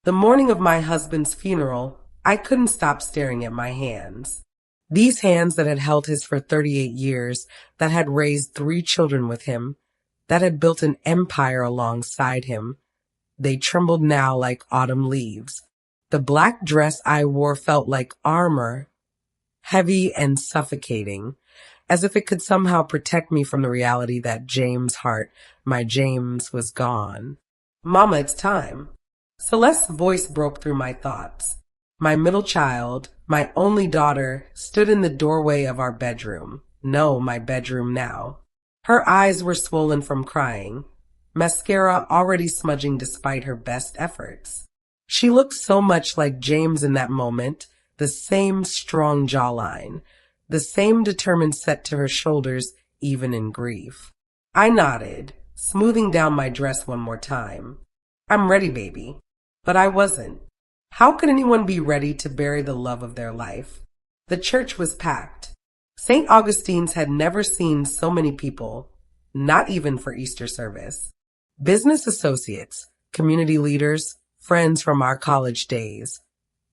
The morning of my husband's funeral, I couldn't stop staring at my hands. These hands that had held his for 38 years, that had raised 3 children with him, that had built an empire alongside him. They trembled now like autumn leaves. The black dress I wore felt like armor, heavy and suffocating, as if it could somehow protect me from the reality that James' heart, my James, was gone. Mama, it's time. Celeste's voice broke through my thoughts. My middle child, my only daughter, stood in the doorway of our bedroom. No, my bedroom now. Her eyes were swollen from crying, mascara already smudging despite her best efforts. She looked so much like James in that moment, the same strong jawline, the same determined set to her shoulders even in grief. I nodded, smoothing down my dress one more time. I'm ready, baby. But I wasn't. How could anyone be ready to bury the love of their life? The church was packed. St. Augustine's had never seen so many people, not even for Easter service. Business associates, community leaders, friends from our college days.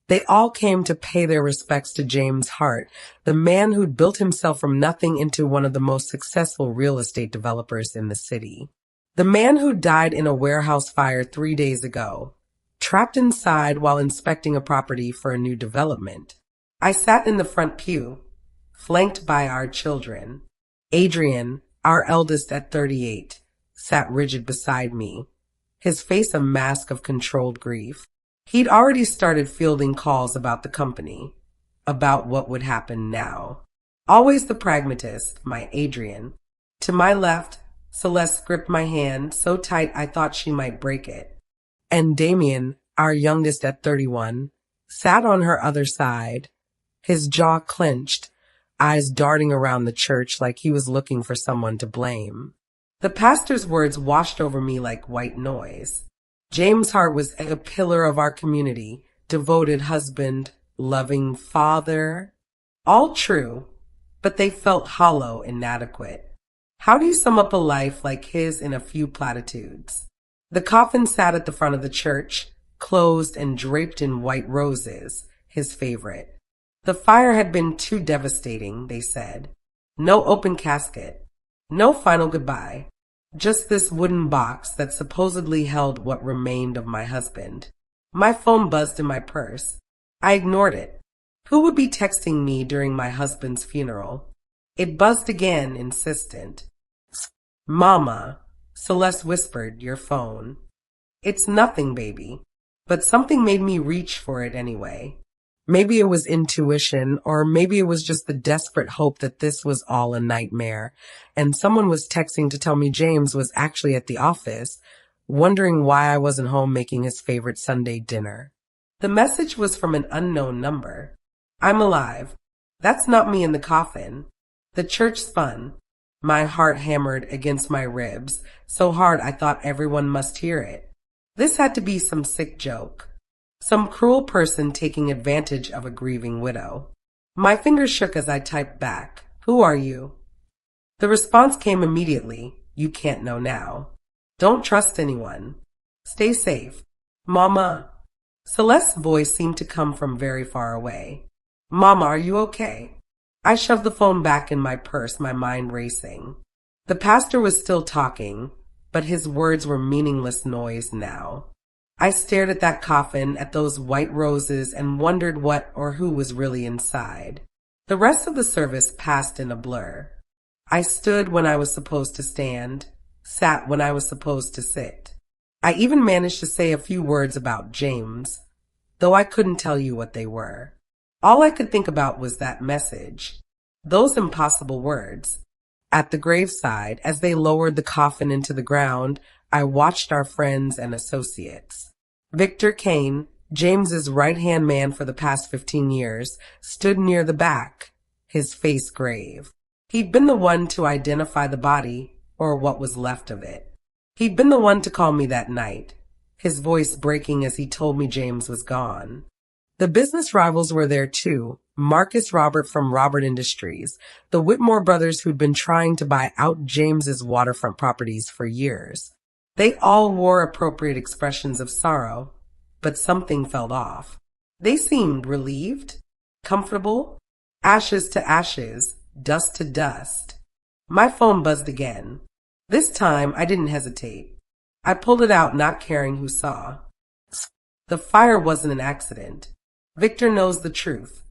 They all came to pay their respects to James Hart, the man who'd built himself from nothing into one of the most successful real estate developers in the city. The man who died in a warehouse fire 3 days ago, trapped inside while inspecting a property for a new development. I sat in the front pew, flanked by our children. Adrian, our eldest at 38, sat rigid beside me, his face a mask of controlled grief. He'd already started fielding calls about the company, about what would happen now. Always the pragmatist, my Adrian. To my left, Celeste gripped my hand so tight I thought she might break it. And Damien, our youngest at 31, sat on her other side, his jaw clenched, eyes darting around the church like he was looking for someone to blame. The pastor's words washed over me like white noise. James Hart was a pillar of our community, devoted husband, loving father. All true, but they felt hollow, inadequate. How do you sum up a life like his in a few platitudes? The coffin sat at the front of the church, closed and draped in white roses, his favorite. The fire had been too devastating, they said. No open casket, no final goodbye. Just this wooden box that supposedly held what remained of my husband. My phone buzzed in my purse. I ignored it. Who would be texting me during my husband's funeral? It buzzed again, insistent. Mama, Celeste whispered, your phone. It's nothing, baby. But something made me reach for it anyway. Maybe it was intuition, or maybe it was just the desperate hope that this was all a nightmare, and someone was texting to tell me James was actually at the office, wondering why I wasn't home making his favorite Sunday dinner. The message was from an unknown number. I'm alive. That's not me in the coffin. The church spun. My heart hammered against my ribs, so hard I thought everyone must hear it. This had to be some sick joke. Some cruel person taking advantage of a grieving widow. My fingers shook as I typed back, "Who are you?" The response came immediately, "You can't know now. Don't trust anyone. Stay safe. Mama." Celeste's voice seemed to come from very far away. "Mama, are you okay?" I shoved the phone back in my purse, my mind racing. The pastor was still talking, but his words were meaningless noise now. I stared at that coffin, at those white roses, and wondered what or who was really inside. The rest of the service passed in a blur. I stood when I was supposed to stand, sat when I was supposed to sit. I even managed to say a few words about James, though I couldn't tell you what they were. All I could think about was that message, those impossible words. At the graveside, as they lowered the coffin into the ground, I watched our friends and associates. Victor Kane, James's right-hand man for the past 15 years, stood near the back, his face grave. He'd been the one to identify the body, or what was left of it. He'd been the one to call me that night, his voice breaking as he told me James was gone. The business rivals were there too. Marcus Robert from Robert Industries, the Whitmore brothers who'd been trying to buy out James's waterfront properties for years. They all wore appropriate expressions of sorrow. but something felt off. They seemed relieved, comfortable, ashes to ashes, dust to dust. My phone buzzed again. This time I didn't hesitate. I pulled it out, not caring who saw. The fire wasn't an accident. Victor knows the truth.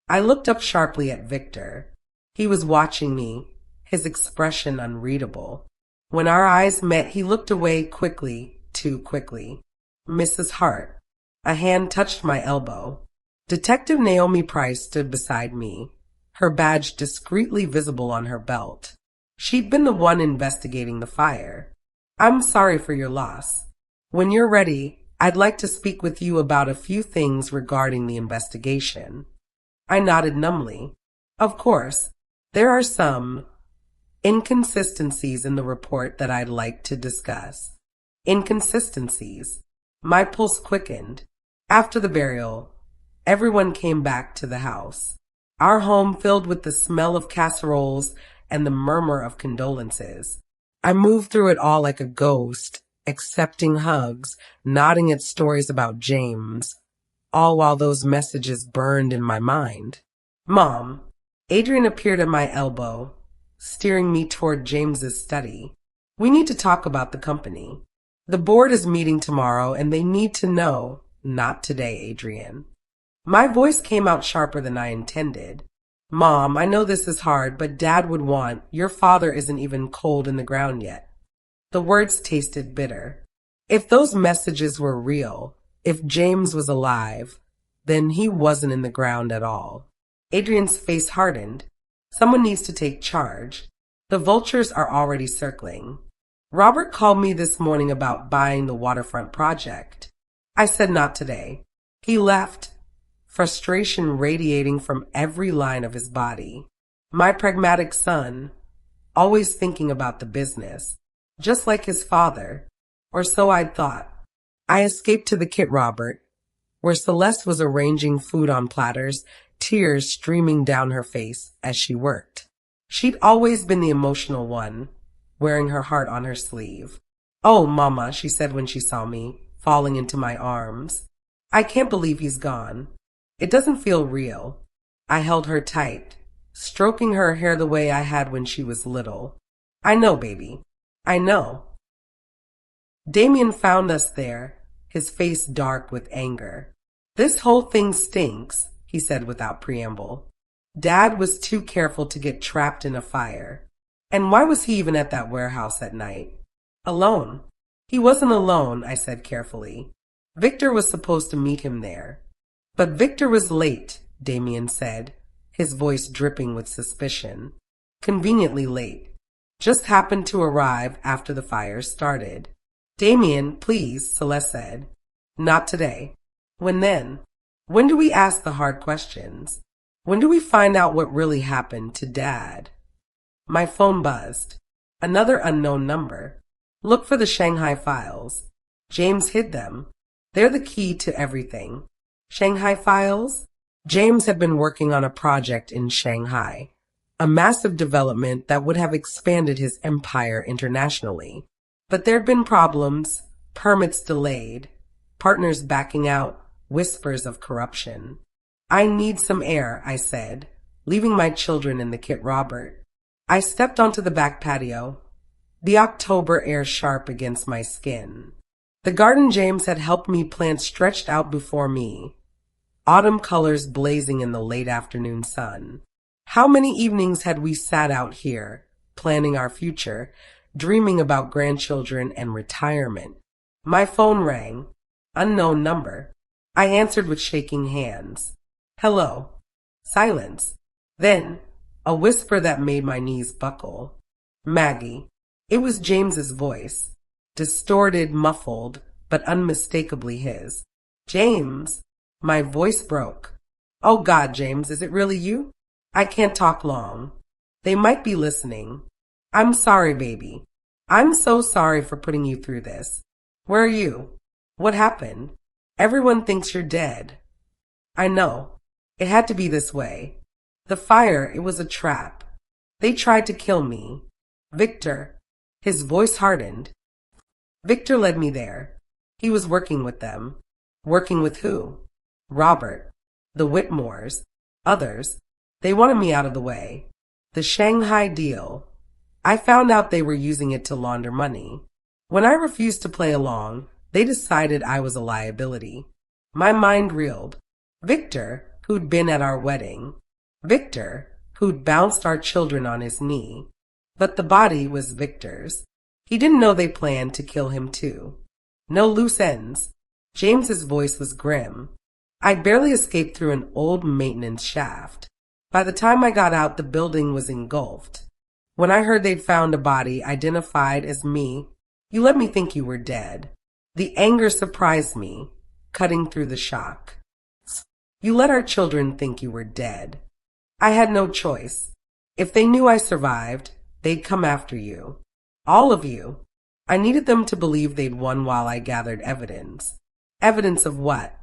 I looked up sharply at Victor. He was watching me, his expression unreadable. When our eyes met, he looked away quickly, too quickly. Mrs. Hart. A hand touched my elbow. Detective Naomi Price stood beside me, her badge discreetly visible on her belt. She'd been the one investigating the fire. I'm sorry for your loss. When you're ready, I'd like to speak with you about a few things regarding the investigation. I nodded numbly. Of course, there are some inconsistencies in the report that I'd like to discuss. Inconsistencies. My pulse quickened. After the burial, everyone came back to the house. Our home filled with the smell of casseroles and the murmur of condolences. I moved through it all like a ghost, accepting hugs, nodding at stories about James, all while those messages burned in my mind. Mom, Adrian appeared at my elbow, steering me toward James's study. We need to talk about the company. The board is meeting tomorrow and they need to know. Not today, Adrian. My voice came out sharper than I intended. Mom, I know this is hard, but Dad would want, your father isn't even cold in the ground yet. The words tasted bitter. If those messages were real, if James was alive, then he wasn't in the ground at all. Adrian's face hardened. Someone needs to take charge. The vultures are already circling. Robert called me this morning about buying the waterfront project. I said not today. He left, frustration radiating from every line of his body. My pragmatic son, always thinking about the business, just like his father, or so I'd thought. I escaped to the kit, Robert, where Celeste was arranging food on platters, tears streaming down her face as she worked. She'd always been the emotional one, wearing her heart on her sleeve. Oh, Mama, she said when she saw me, falling into my arms. I can't believe he's gone. It doesn't feel real. I held her tight, stroking her hair the way I had when she was little. I know, baby. I know. Damien found us there, his face dark with anger. This whole thing stinks, he said without preamble. Dad was too careful to get trapped in a fire. And why was he even at that warehouse at night? Alone. He wasn't alone, I said carefully. Victor was supposed to meet him there. But Victor was late, Damien said, his voice dripping with suspicion. Conveniently late. Just happened to arrive after the fire started. Damien, please, Celeste said. Not today. When then? When do we ask the hard questions? When do we find out what really happened to Dad? My phone buzzed. Another unknown number. Look for the Shanghai files. James hid them. They're the key to everything. Shanghai files? James had been working on a project in Shanghai, a massive development that would have expanded his empire internationally. But there'd been problems, permits delayed, partners backing out, whispers of corruption. I need some air, I said, leaving my children in the kit Robert. I stepped onto the back patio, the October air sharp against my skin. The garden James had helped me plant stretched out before me, autumn colors blazing in the late afternoon sun. How many evenings had we sat out here, planning our future, dreaming about grandchildren and retirement? My phone rang. Unknown number. I answered with shaking hands. Hello. Silence. Then, a whisper that made my knees buckle. Maggie. It was James's voice. Distorted, muffled, but unmistakably his. James. My voice broke. Oh God, James, is it really you? I can't talk long. They might be listening. I'm sorry, baby. I'm so sorry for putting you through this. Where are you? What happened? Everyone thinks you're dead. I know. It had to be this way. The fire, it was a trap. They tried to kill me. Victor. His voice hardened. Victor led me there. He was working with them. Working with who? Robert, the Whitmores, others. They wanted me out of the way. The Shanghai deal. I found out they were using it to launder money. When I refused to play along, they decided I was a liability. My mind reeled. Victor, who'd been at our wedding. Victor, who'd bounced our children on his knee. But the body was Victor's. He didn't know they planned to kill him too. No loose ends. James's voice was grim. I barely escaped through an old maintenance shaft. By the time I got out, the building was engulfed. When I heard they'd found a body identified as me, you let me think you were dead. The anger surprised me, cutting through the shock. You let our children think you were dead. I had no choice. If they knew I survived, they'd come after you. All of you. I needed them to believe they'd won while I gathered evidence. Evidence of what?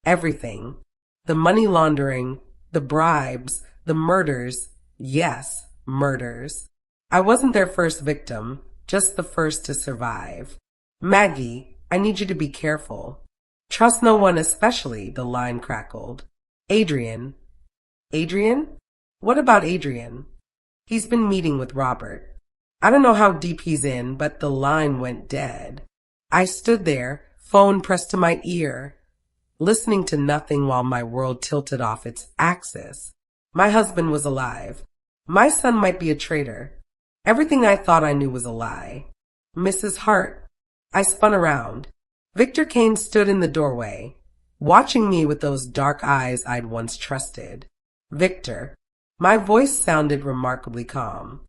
Everything. The money laundering, the bribes, the murders. Yes, murders. I wasn't their first victim, just the first to survive. Maggie, I need you to be careful. Trust no one, especially, the line crackled. Adrian. Adrian? What about Adrian? He's been meeting with Robert. I don't know how deep he's in, but the line went dead. I stood there, phone pressed to my ear, listening to nothing while my world tilted off its axis. My husband was alive. My son might be a traitor. Everything I thought I knew was a lie. Mrs. Hart. I spun around. Victor Kane stood in the doorway, watching me with those dark eyes I'd once trusted. Victor. My voice sounded remarkably calm.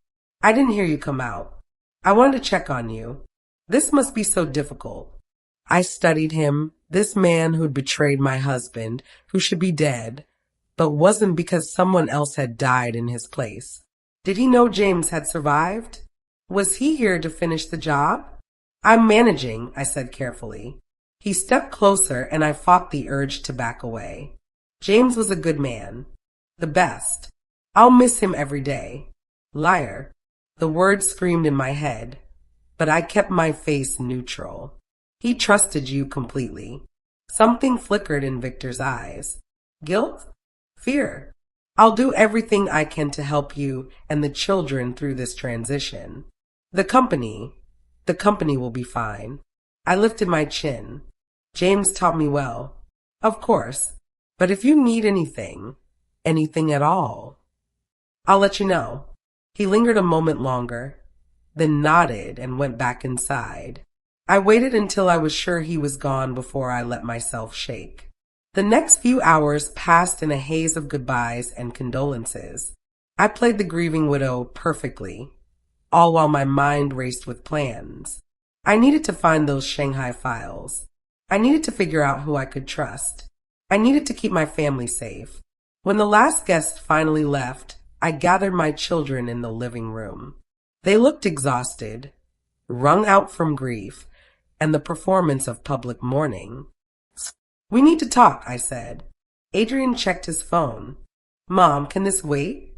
I didn't hear you come out. I wanted to check on you. This must be so difficult. I studied him, this man who'd betrayed my husband, who should be dead, but wasn't because someone else had died in his place. Did he know James had survived? Was he here to finish the job? I'm managing, I said carefully. He stepped closer and I fought the urge to back away. James was a good man. The best. I'll miss him every day. Liar. The words screamed in my head, but I kept my face neutral. He trusted you completely. Something flickered in Victor's eyes. Guilt? Fear. I'll do everything I can to help you and the children through this transition. The company will be fine. I lifted my chin. James taught me well. Of course. But if you need anything at all, I'll let you know. He lingered a moment longer, then nodded and went back inside. I waited until I was sure he was gone before I let myself shake. The next few hours passed in a haze of goodbyes and condolences. I played the grieving widow perfectly, all while my mind raced with plans. I needed to find those Shanghai files. I needed to figure out who I could trust. I needed to keep my family safe. When the last guest finally left, I gathered my children in the living room. They looked exhausted, wrung out from grief, and the performance of public mourning. We need to talk, I said. Adrian checked his phone. Mom, can this wait?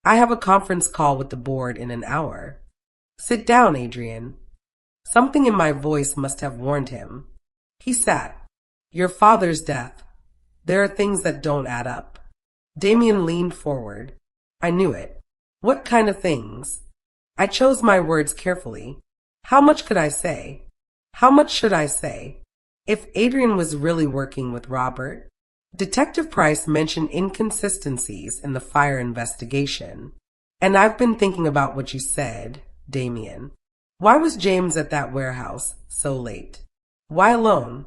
I have a conference call with the board in an hour. Sit down, Adrian. Something in my voice must have warned him. He sat. Your father's death. There are things that don't add up. Damien leaned forward. I knew it. What kind of things? I chose my words carefully. How much could I say? How much should I say? If Adrian was really working with Robert, Detective Price mentioned inconsistencies in the fire investigation. And I've been thinking about what you said, Damien. Why was James at that warehouse so late? Why alone?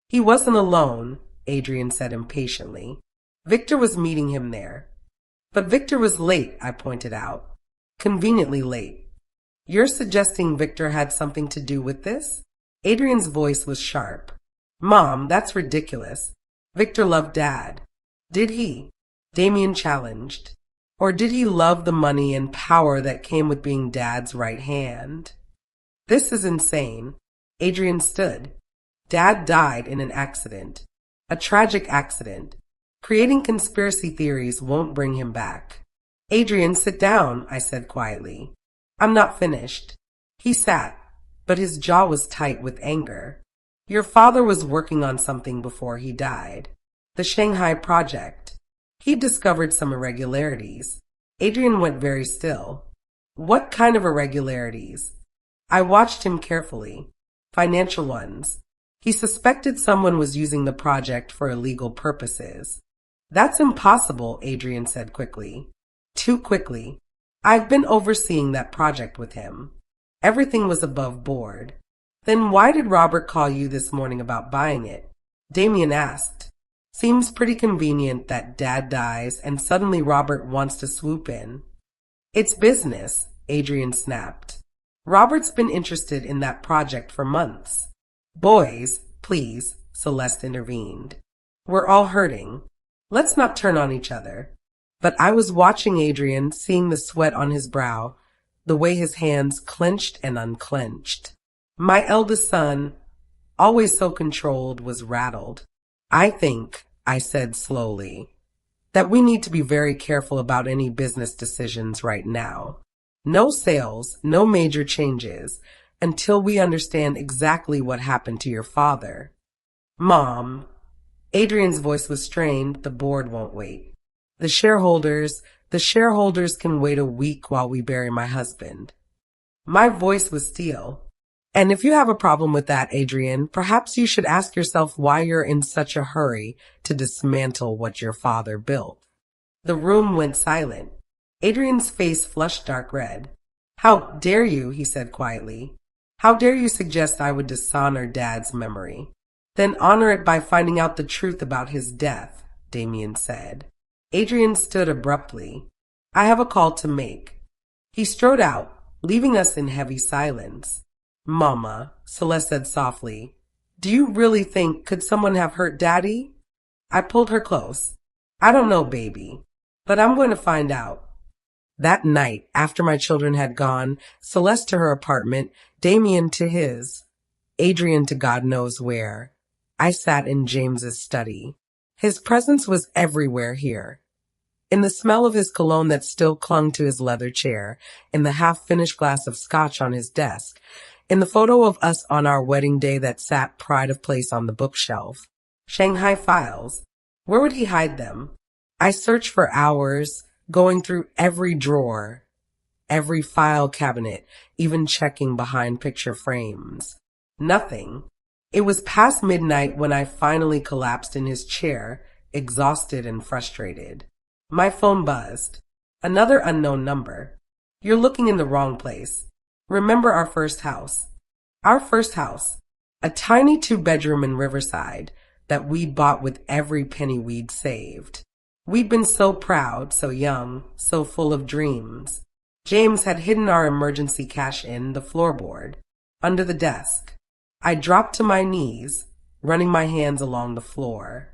He wasn't alone, Adrian said impatiently. Victor was meeting him there. But Victor was late, I pointed out. Conveniently late. You're suggesting Victor had something to do with this? Adrian's voice was sharp. Mom, that's ridiculous. Victor loved Dad. Did he? Damien challenged. Or did he love the money and power that came with being Dad's right hand? This is insane. Adrian stood. Dad died in an accident. A tragic accident. Creating conspiracy theories won't bring him back. Adrian, sit down, I said quietly. I'm not finished. He sat, but his jaw was tight with anger. Your father was working on something before he died. The Shanghai project. He discovered some irregularities. Adrian went very still. What kind of irregularities? I watched him carefully. Financial ones. He suspected someone was using the project for illegal purposes. That's impossible, Adrian said quickly. Too quickly. I've been overseeing that project with him. Everything was above board. Then why did Robert call you this morning about buying it? Damien asked. Seems pretty convenient that Dad dies and suddenly Robert wants to swoop in. It's business, Adrian snapped. Robert's been interested in that project for months. Boys, please, Celeste intervened. We're all hurting. Let's not turn on each other. But I was watching Adrian, seeing the sweat on his brow, the way his hands clenched and unclenched. My eldest son, always so controlled, was rattled. I think, I said slowly, that we need to be very careful about any business decisions right now. No sales, no major changes, until we understand exactly what happened to your father. Mom, Adrian's voice was strained, the board won't wait. The shareholders can wait a week while we bury my husband. My voice was steel. And if you have a problem with that, Adrian, perhaps you should ask yourself why you're in such a hurry to dismantle what your father built. The room went silent. Adrian's face flushed dark red. How dare you, he said quietly. How dare you suggest I would dishonor Dad's memory? Then honor it by finding out the truth about his death, Damien said. Adrian stood abruptly. I have a call to make. He strode out, leaving us in heavy silence. Mama, Celeste said softly, do you really think could someone have hurt Daddy? I pulled her close. I don't know, baby, but I'm going to find out. That night, after my children had gone, Celeste to her apartment, Damien to his, Adrian to God knows where, I sat in James's study. His presence was everywhere here. In the smell of his cologne that still clung to his leather chair, in the half-finished glass of scotch on his desk, in the photo of us on our wedding day that sat pride of place on the bookshelf. Shanghai files. Where would he hide them? I searched for hours, going through every drawer, every file cabinet, even checking behind picture frames. Nothing. It was past midnight when I finally collapsed in his chair, exhausted and frustrated. My phone buzzed. Another unknown number. You're looking in the wrong place. Remember our first house. Our first house. A tiny 2-bedroom in Riverside that we'd bought with every penny we'd saved. We'd been so proud, so young, so full of dreams. James had hidden our emergency cash in the floorboard, under the desk. I dropped to my knees, running my hands along the floor.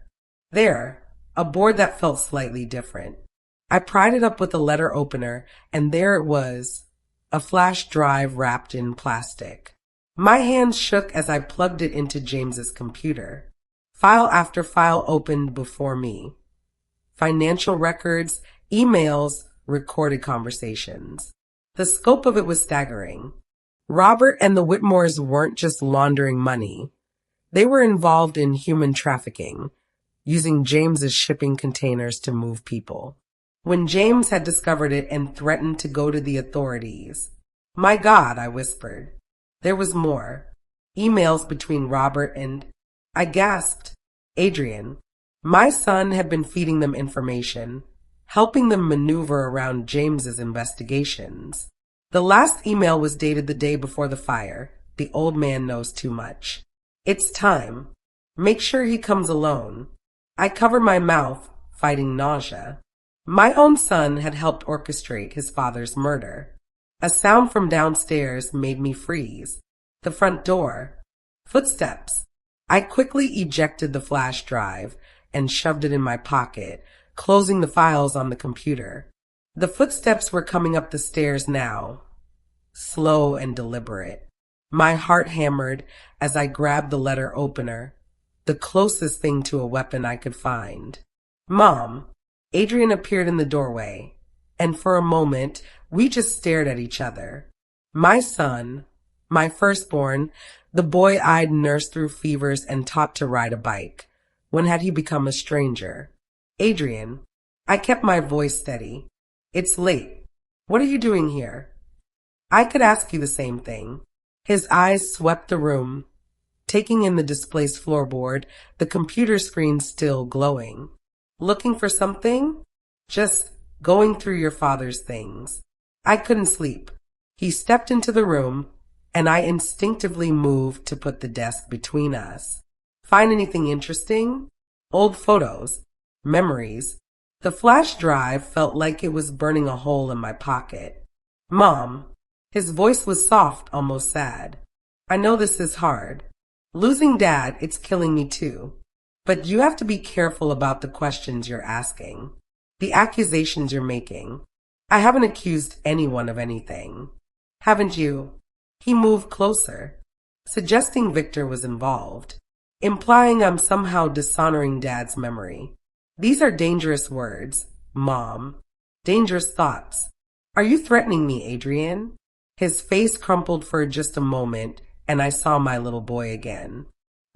There, a board that felt slightly different. I pried it up with a letter opener, and there it was, a flash drive wrapped in plastic. My hands shook as I plugged it into James's computer. File after file opened before me. Financial records, emails, recorded conversations. The scope of it was staggering. Robert and the Whitmores weren't just laundering money. They were involved in human trafficking, using James's shipping containers to move people. When James had discovered it and threatened to go to the authorities. My God, I whispered. There was more. Emails between Robert and... I gasped. Adrian. My son had been feeding them information, helping them maneuver around James's investigations. The last email was dated the day before the fire. The old man knows too much. It's time. Make sure he comes alone. I covered my mouth, fighting nausea. My own son had helped orchestrate his father's murder. A sound from downstairs made me freeze. The front door. Footsteps. I quickly ejected the flash drive and shoved it in my pocket, closing the files on the computer. The footsteps were coming up the stairs now, slow and deliberate. My heart hammered as I grabbed the letter opener, the closest thing to a weapon I could find. Mom, Adrian appeared in the doorway, and for a moment we just stared at each other. My son, My firstborn, the boy I'd nursed through fevers and taught to ride a bike. When had he become a stranger? Adrian. I kept my voice steady. It's late. What are you doing here? I could ask you the same thing. His eyes swept the room, taking in the displaced floorboard, the computer screen still glowing. Looking for something? Just going through your father's things. I couldn't sleep. He stepped into the room, and I instinctively moved to put the desk between us. Find anything interesting? Old photos, memories. The flash drive felt like it was burning a hole in my pocket. Mom. His voice was soft, almost sad. I know this is hard. Losing Dad, it's killing me too. But you have to be careful about the questions you're asking, the accusations you're making. I haven't accused anyone of anything. Haven't you? He moved closer, suggesting Victor was involved, implying I'm somehow dishonoring Dad's memory. These are dangerous words, Mom. Dangerous thoughts. Are you threatening me, Adrian? His face crumpled for just a moment, and I saw my little boy again.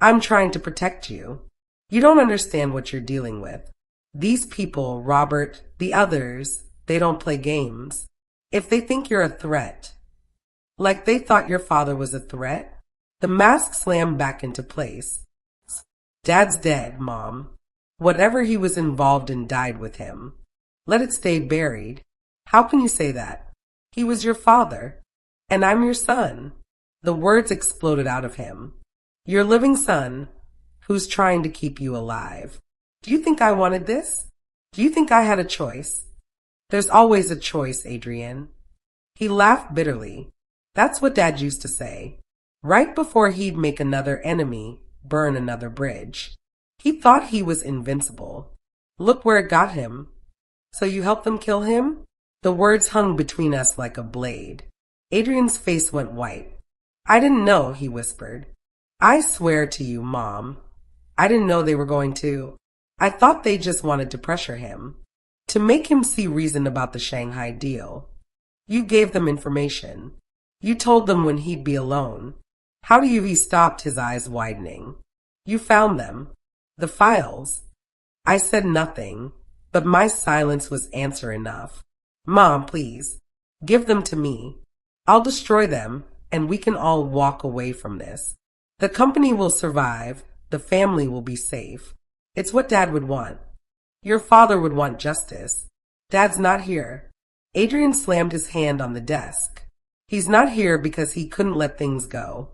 I'm trying to protect you. You don't understand what you're dealing with. These people, Robert, the others, they don't play games. If they think you're a threat, like they thought your father was a threat, the mask slammed back into place. Dad's dead, Mom. Whatever he was involved in died with him. Let it stay buried. How can you say that? He was your father, and I'm your son. The words exploded out of him. Your living son, who's trying to keep you alive. Do you think I wanted this? Do you think I had a choice? There's always a choice, Adrian. He laughed bitterly. That's what Dad used to say. Right before he'd make another enemy, burn another bridge. He thought he was invincible. Look where it got him. So you helped them kill him? The words hung between us like a blade. Adrian's face went white. I didn't know, he whispered. I swear to you, Mom. I didn't know they were going to. I thought they just wanted to pressure him, to make him see reason about the Shanghai deal. You gave them information. You told them when he'd be alone. How do you? He stopped, his eyes widening. You found them. The files. I said nothing, but my silence was answer enough. Mom, please, give them to me. I'll destroy them, and we can all walk away from this. The company will survive. The family will be safe. It's what Dad would want. Your father would want justice. Dad's not here. Adrian slammed his hand on the desk. He's not here because he couldn't let things go.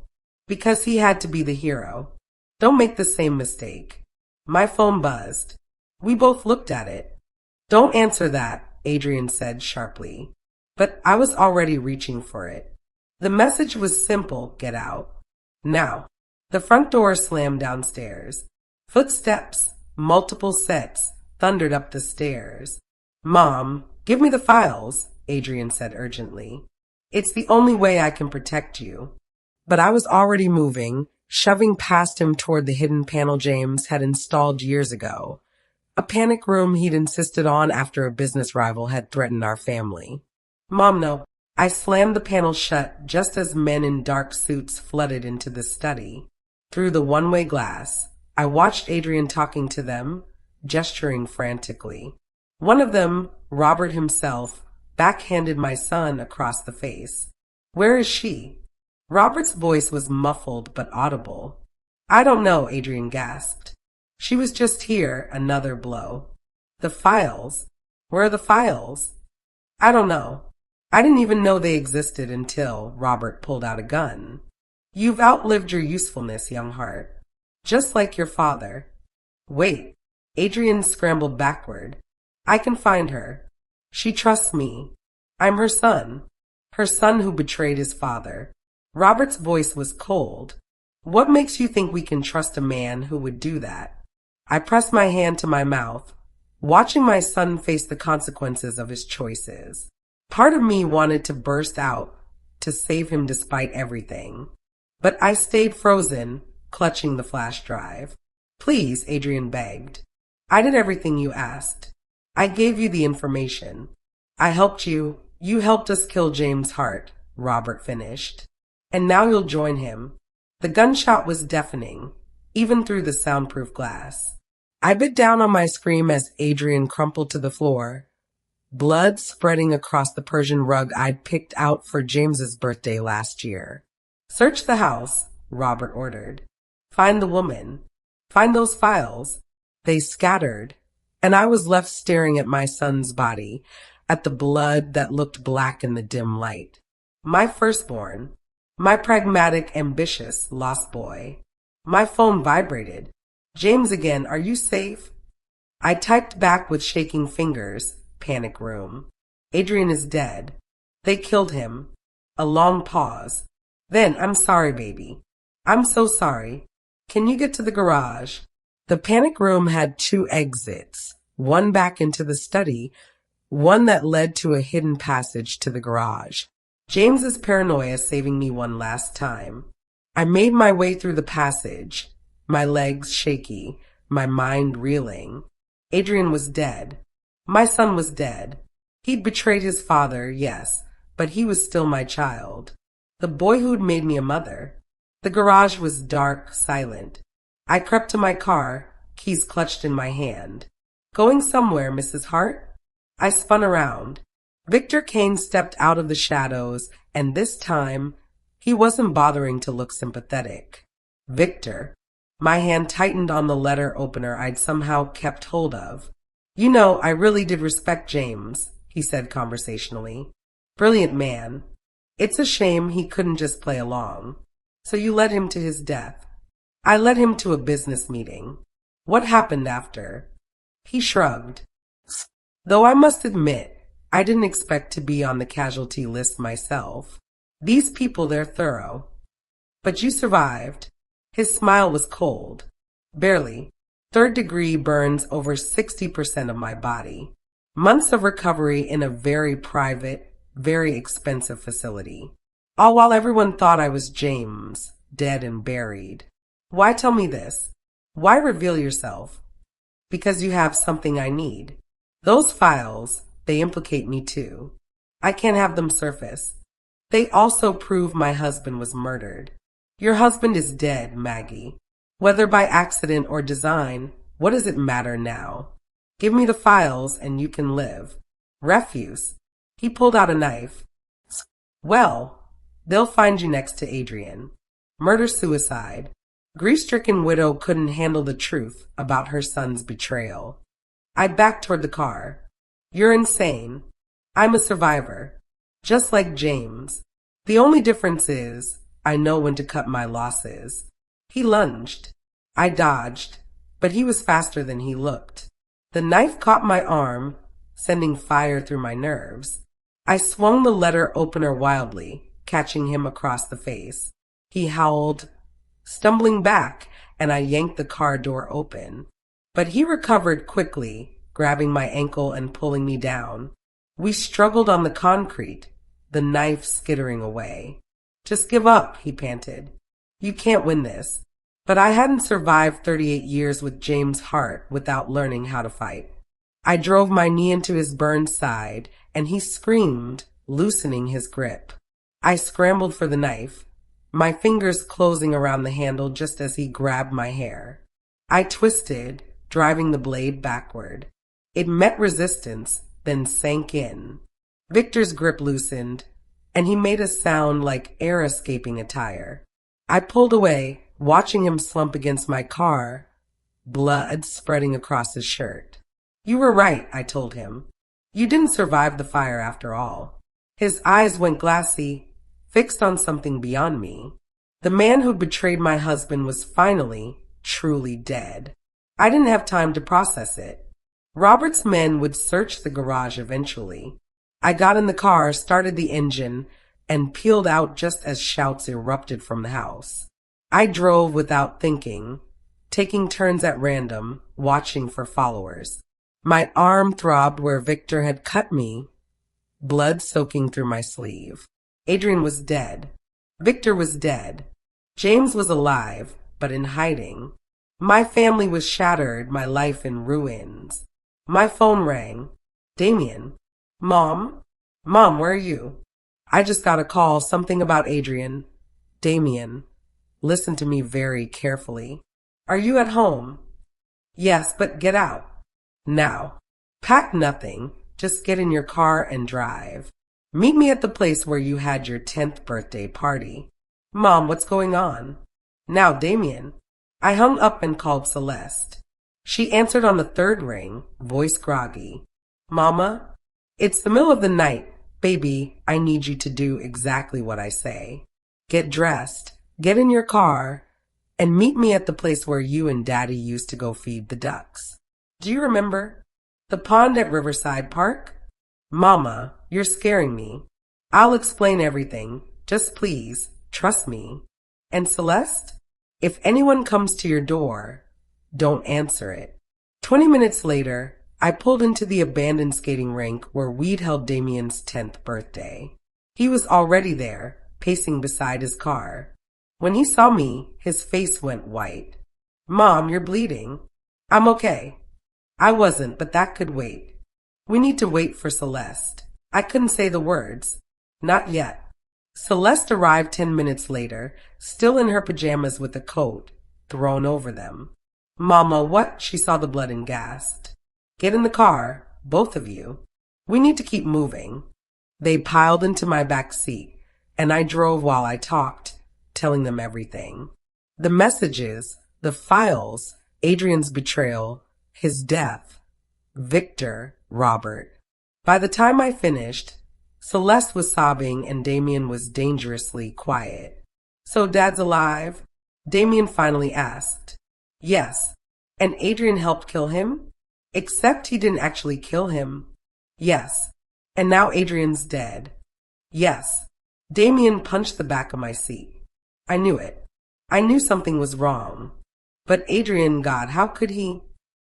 Because he had to be the hero. Don't make the same mistake. My phone buzzed. We both looked at it. Don't answer that, Adrian said sharply. But I was already reaching for it. The message was simple, get out. Now. The front door slammed downstairs. Footsteps, multiple sets, thundered up the stairs. Mom, give me the files, Adrian said urgently. It's the only way I can protect you. But I was already moving, shoving past him toward the hidden panel James had installed years ago. A panic room he'd insisted on after a business rival had threatened our family. Mom, no. I slammed the panel shut just as men in dark suits flooded into the study. Through the one-way glass, I watched Adrian talking to them, gesturing frantically. One of them, Robert himself, backhanded my son across the face. Where is she? Robert's voice was muffled but audible. I don't know, Adrian gasped. She was just here, another blow. The files? Where are the files? I don't know. I didn't even know they existed until Robert pulled out a gun. You've outlived your usefulness, young heart. Just like your father. Wait. Adrian scrambled backward. I can find her. She trusts me. I'm her son. Her son who betrayed his father. Robert's voice was cold. What makes you think we can trust a man who would do that? I pressed my hand to my mouth, watching my son face the consequences of his choices. Part of me wanted to burst out, to save him despite everything. But I stayed frozen, clutching the flash drive. Please, Adrian begged. I did everything you asked. I gave you the information. I helped you. You helped us kill James Hart, Robert finished. And now you'll join him. The gunshot was deafening, even through the soundproof glass. I bit down on my scream as Adrian crumpled to the floor, blood spreading across the Persian rug I'd picked out for James's birthday last year. Search the house, Robert ordered. Find the woman. Find those files. They scattered, and I was left staring at my son's body, at the blood that looked black in the dim light. My firstborn. My pragmatic, ambitious, lost boy. My phone vibrated. James again, are you safe? I typed back with shaking fingers. Panic room. Adrian is dead. They killed him. A long pause. Then, I'm sorry, baby. I'm so sorry. Can you get to the garage? The panic room had 2 exits, one back into the study, one that led to a hidden passage to the garage. James's paranoia saving me one last time. I made my way through the passage, my legs shaky, my mind reeling. Adrian was dead. My son was dead. He'd betrayed his father, yes, but he was still my child. The boy who'd made me a mother. The garage was dark, silent. I crept to my car, keys clutched in my hand. Going somewhere, Mrs. Hart? I spun around. Victor Kane stepped out of the shadows, and this time, he wasn't bothering to look sympathetic. Victor. My hand tightened on the letter opener I'd somehow kept hold of. You know, I really did respect James, he said conversationally. Brilliant man. It's a shame he couldn't just play along. So you led him to his death. I led him to a business meeting. What happened after? He shrugged. Though I must admit, I didn't expect to be on the casualty list myself. These people, they're thorough. But you survived. His smile was cold. Barely. 3rd degree burns over 60% of my body. Months of recovery in a very private, very expensive facility. All while everyone thought I was James, dead and buried. Why tell me this? Why reveal yourself? Because you have something I need. Those files, they implicate me too. I can't have them surface. They also prove my husband was murdered. Your husband is dead, Maggie. Whether by accident or design, what does it matter now? Give me the files and you can live. Refuse. He pulled out a knife. Well, they'll find you next to Adrian. Murder-suicide. Grief-stricken widow couldn't handle the truth about her son's betrayal. I backed toward the car. You're insane. I'm a survivor. Just like James. The only difference is, I know when to cut my losses. He lunged. I dodged, but he was faster than he looked. The knife caught my arm, sending fire through my nerves. I swung the letter opener wildly, catching him across the face. He howled, stumbling back, and I yanked the car door open. But he recovered quickly, grabbing my ankle and pulling me down. We struggled on the concrete, the knife skittering away. Just give up, he panted. You can't win this. But I hadn't survived 38 years with James Hart without learning how to fight. I drove my knee into his burned side, and he screamed, loosening his grip. I scrambled for the knife, my fingers closing around the handle just as he grabbed my hair. I twisted, driving the blade backward. It met resistance, then sank in. Victor's grip loosened, and he made a sound like air escaping a tire. I pulled away, watching him slump against my car, blood spreading across his shirt. You were right, I told him. You didn't survive the fire after all. His eyes went glassy, fixed on something beyond me. The man who betrayed my husband was finally, truly dead. I didn't have time to process it. Robert's men would search the garage eventually. I got in the car, started the engine, and peeled out just as shouts erupted from the house. I drove without thinking, taking turns at random, watching for followers. My arm throbbed where Victor had cut me, blood soaking through my sleeve. Adrian was dead. Victor was dead. James was alive, but in hiding. My family was shattered, my life in ruins. My phone rang. Damien. Mom? Mom, where are you? I just got a call, something about Adrian. Damien, listen to me very carefully. Are you at home? Yes, but get out. Now. Pack nothing. Just get in your car and drive. Meet me at the place where you had your 10th birthday party. Mom, what's going on? Now, Damien. I hung up and called Celeste. She answered on the third ring, voice groggy. Mama, it's the middle of the night. Baby, I need you to do exactly what I say. Get dressed, get in your car, and meet me at the place where you and Daddy used to go feed the ducks. Do you remember? The pond at Riverside Park? Mama, you're scaring me. I'll explain everything. Just please, trust me. And Celeste, if anyone comes to your door, don't answer it. 20 minutes later, I pulled into the abandoned skating rink where we'd held Damien's 10th birthday. He was already there, pacing beside his car. When he saw me, his face went white. Mom, you're bleeding. I'm okay. I wasn't, but that could wait. We need to wait for Celeste. I couldn't say the words. Not yet. Celeste arrived 10 minutes later, still in her pajamas with a coat thrown over them. Mama, what? She saw the blood and gasped. Get in the car, both of you. We need to keep moving. They piled into my back seat, and I drove while I talked, telling them everything. The messages, the files, Adrian's betrayal, his death, Victor, Robert. By the time I finished, Celeste was sobbing and Damien was dangerously quiet. So Dad's alive? Damien finally asked. Yes. And Adrian helped kill him? Except he didn't actually kill him. Yes. And now Adrian's dead. Yes. Damien punched the back of my seat. I knew it. I knew something was wrong. But Adrian, God, how could he?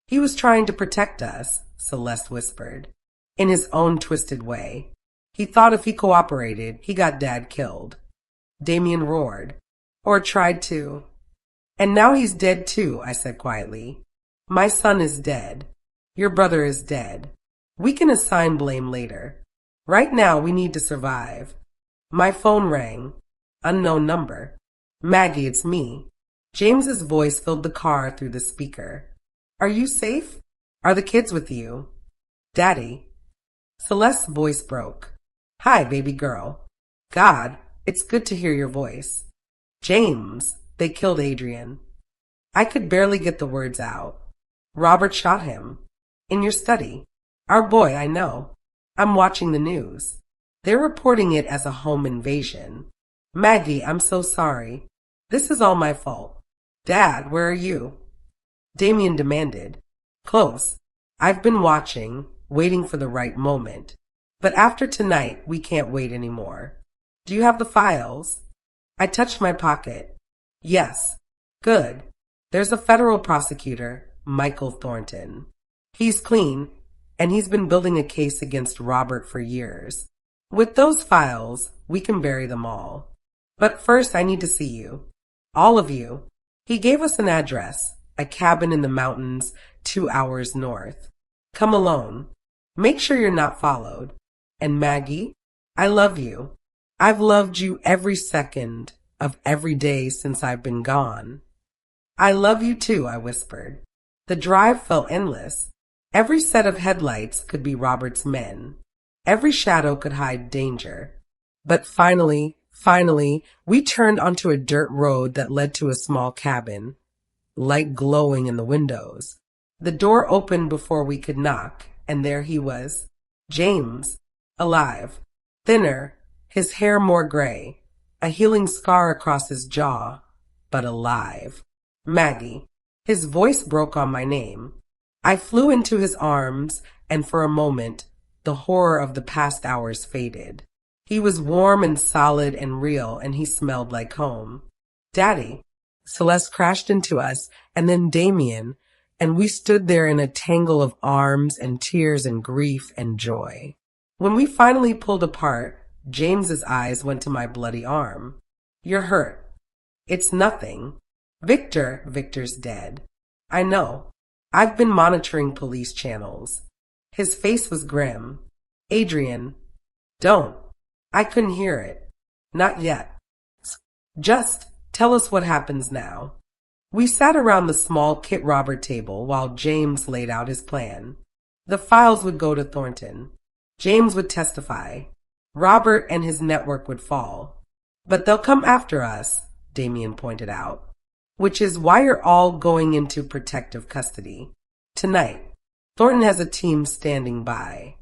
He was trying to protect us, Celeste whispered, in his own twisted way. He thought if he cooperated, he got Dad killed. Damien roared. Or tried to. And now he's dead too, I said quietly. My son is dead. Your brother is dead. We can assign blame later. Right now we need to survive. My phone rang. Unknown number. Maggie, it's me. James's voice filled the car through the speaker. Are you safe? Are the kids with you? Daddy. Celeste's voice broke. Hi, baby girl. God, it's good to hear your voice. James, they killed Adrian. I could barely get the words out. Robert shot him. In your study. Our boy, I know. I'm watching the news. They're reporting it as a home invasion. Maggie, I'm so sorry. This is all my fault. Dad, where are you? Damien demanded. Close. I've been watching, waiting for the right moment. But after tonight, we can't wait anymore. Do you have the files? I touched my pocket. Yes. Good. There's a federal prosecutor, Michael Thornton. He's clean, and he's been building a case against Robert for years. With those files, we can bury them all. But first, I need to see you. All of you. He gave us an address, a cabin in the mountains 2 hours north. Come alone. Make sure you're not followed. And Maggie, I love you. I've loved you every second of every day since I've been gone. I love you too, I whispered. The drive felt endless. Every set of headlights could be Robert's men. Every shadow could hide danger. But finally, we turned onto a dirt road that led to a small cabin, light glowing in the windows. The door opened before we could knock, and there he was. James, alive, thinner, his hair more gray, a healing scar across his jaw, but alive. Maggie. His voice broke on my name. I flew into his arms, and for a moment, the horror of the past hours faded. He was warm and solid and real, and he smelled like home. Daddy. Celeste crashed into us, and then Damien, and we stood there in a tangle of arms and tears and grief and joy. When we finally pulled apart, James's eyes went to my bloody arm. You're hurt. It's nothing. Victor's dead. I know. I've been monitoring police channels. His face was grim. Adrian. Don't. I couldn't hear it. Not yet. Just tell us what happens now. We sat around the small Kit Robert table while James laid out his plan. The files would go to Thornton. James would testify. Robert and his network would fall. But they'll come after us, Damien pointed out, which is why you're all going into protective custody. Tonight, Thornton has a team standing by.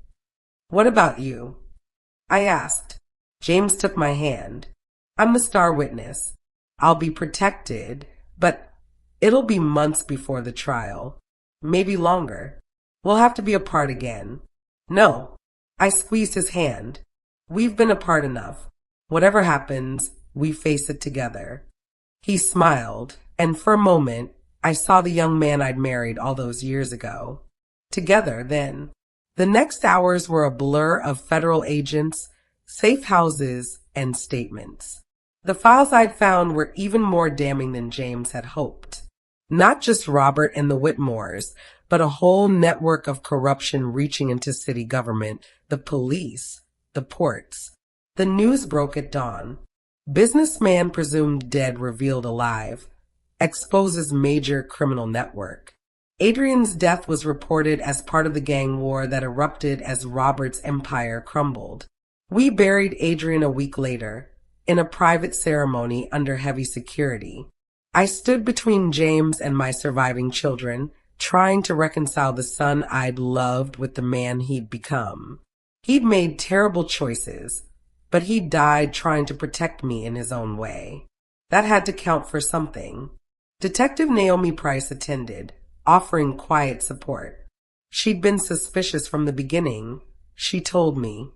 What about you? I asked. James took my hand. I'm the star witness. I'll be protected, but it'll be months before the trial. Maybe longer. We'll have to be apart again. No. I squeezed his hand. We've been apart enough. Whatever happens, we face it together. He smiled, and for a moment, I saw the young man I'd married all those years ago. Together, then. The next hours were a blur of federal agents, safe houses, and statements. The files I'd found were even more damning than James had hoped. Not just Robert and the Whitmores, but a whole network of corruption reaching into city government, the police, the ports. The news broke at dawn. Businessman presumed dead revealed alive. Exposes major criminal network. Adrian's death was reported as part of the gang war that erupted as Robert's empire crumbled. We buried Adrian a week later, in a private ceremony under heavy security. I stood between James and my surviving children, trying to reconcile the son I'd loved with the man he'd become. He'd made terrible choices, but he died trying to protect me in his own way. That had to count for something. Detective Naomi Price attended, offering quiet support. She'd been suspicious from the beginning, she told me,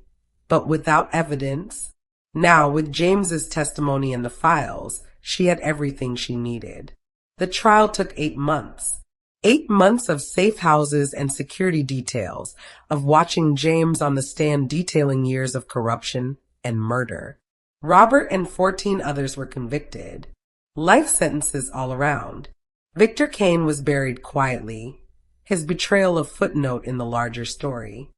but without evidence. Now, with James's testimony in the files, she had everything she needed. The trial took 8 months. 8 months of safe houses and security details, of watching James on the stand detailing years of corruption and murder. Robert and 14 others were convicted. Life sentences all around. Victor Kane was buried quietly, his betrayal a footnote in the larger story.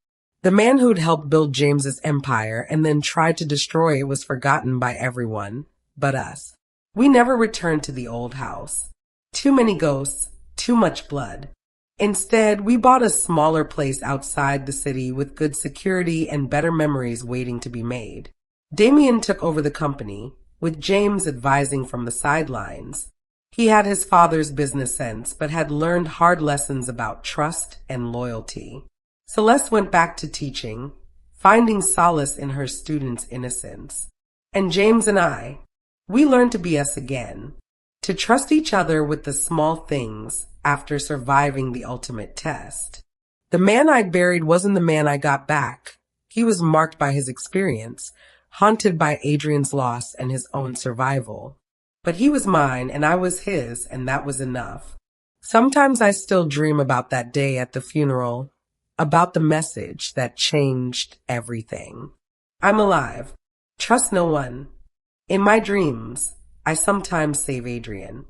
The man who'd helped build James's empire and then tried to destroy it was forgotten by everyone but us. We never returned to the old house. Too many ghosts, too much blood. Instead, we bought a smaller place outside the city with good security and better memories waiting to be made. Damien took over the company, with James advising from the sidelines. He had his father's business sense, but had learned hard lessons about trust and loyalty. Celeste went back to teaching, finding solace in her students' innocence. And James and I, we learned to be us again, to trust each other with the small things after surviving the ultimate test. The man I'd buried wasn't the man I got back. He was marked by his experience, haunted by Adrian's loss and his own survival. But he was mine and I was his, and that was enough. Sometimes I still dream about that day at the funeral, about the message that changed everything. I'm alive. Trust no one. In my dreams, I sometimes save Adrian.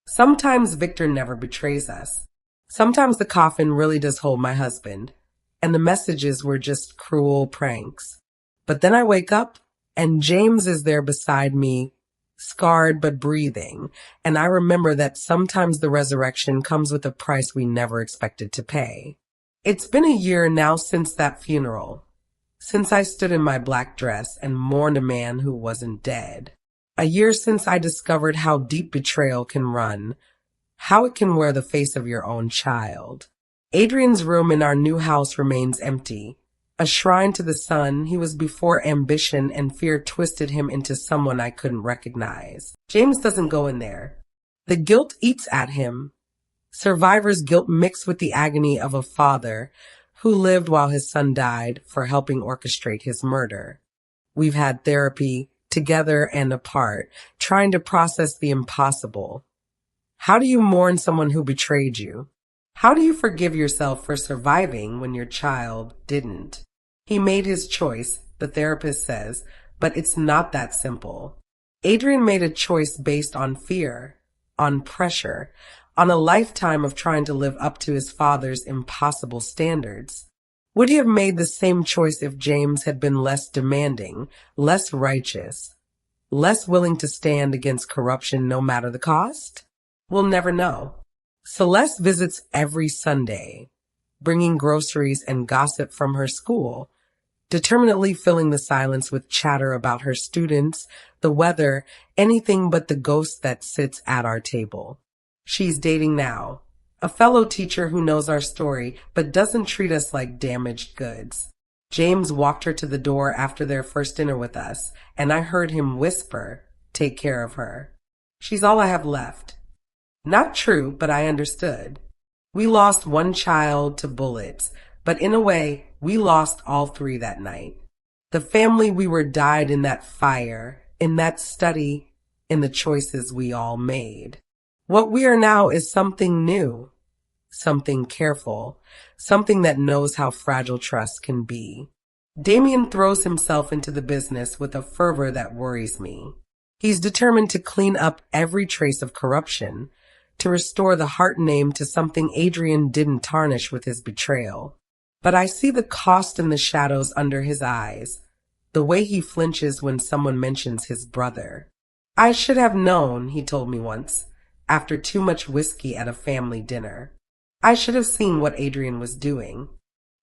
Sometimes Victor never betrays us. Sometimes the coffin really does hold my husband, and the messages were just cruel pranks. But then I wake up, and James is there beside me, scarred but breathing, and I remember that sometimes the resurrection comes with a price we never expected to pay. It's been a year now since that funeral, since I stood in my black dress and mourned a man who wasn't dead. A year since I discovered how deep betrayal can run, how it can wear the face of your own child. Adrian's room in our new house remains empty, a shrine to the son he was before ambition and fear twisted him into someone I couldn't recognize. James doesn't go in there. The guilt eats at him. Survivor's guilt mixed with the agony of a father who lived while his son died for helping orchestrate his murder. We've had therapy, together and apart, trying to process the impossible. How do you mourn someone who betrayed you? How do you forgive yourself for surviving when your child didn't? He made his choice, the therapist says, but it's not that simple. Adrian made a choice based on fear, on pressure, on a lifetime of trying to live up to his father's impossible standards. Would he have made the same choice if James had been less demanding, less righteous? Less willing to stand against corruption no matter the cost? We'll never know. Celeste visits every Sunday, bringing groceries and gossip from her school, determinedly filling the silence with chatter about her students, the weather, anything but the ghost that sits at our table. She's dating now, a fellow teacher who knows our story but doesn't treat us like damaged goods. James walked her to the door after their first dinner with us, and I heard him whisper, "Take care of her. She's all I have left." Not true, but I understood. We lost one child to bullets, but in a way, we lost all three that night. The family we were died in that fire, in that study, in the choices we all made. What we are now is something new, something careful, something that knows how fragile trust can be. Damien throws himself into the business with a fervor that worries me. He's determined to clean up every trace of corruption, to restore the heart name to something Adrian didn't tarnish with his betrayal. But I see the cost in the shadows under his eyes, the way he flinches when someone mentions his brother. "I should have known," he told me once, after too much whiskey at a family dinner. "I should have seen what Adrian was doing."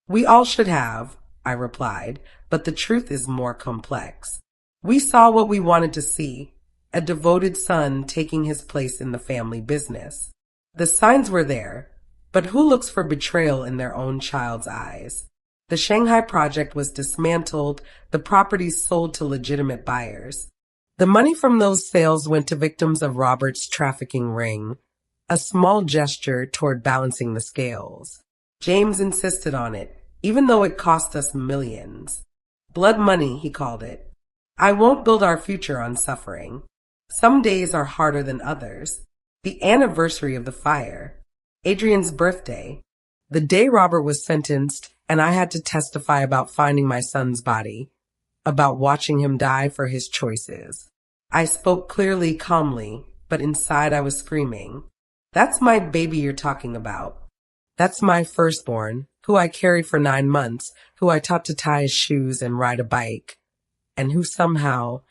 "We all should have," I replied, but the truth is more complex. We saw what we wanted to see, a devoted son taking his place in the family business. The signs were there, but who looks for betrayal in their own child's eyes? The Shanghai project was dismantled, the properties sold to legitimate buyers. The money from those sales went to victims of Robert's trafficking ring, a small gesture toward balancing the scales. James insisted on it, even though it cost us millions. Blood money, he called it. I won't build our future on suffering. Some days are harder than others. The anniversary of the fire, Adrian's birthday, the day Robert was sentenced, and I had to testify about finding my son's body, about watching him die for his choices. I spoke clearly, calmly, but inside I was screaming. That's my baby you're talking about. That's my firstborn, who I carried for 9 months, who I taught to tie his shoes and ride a bike, and who somehow,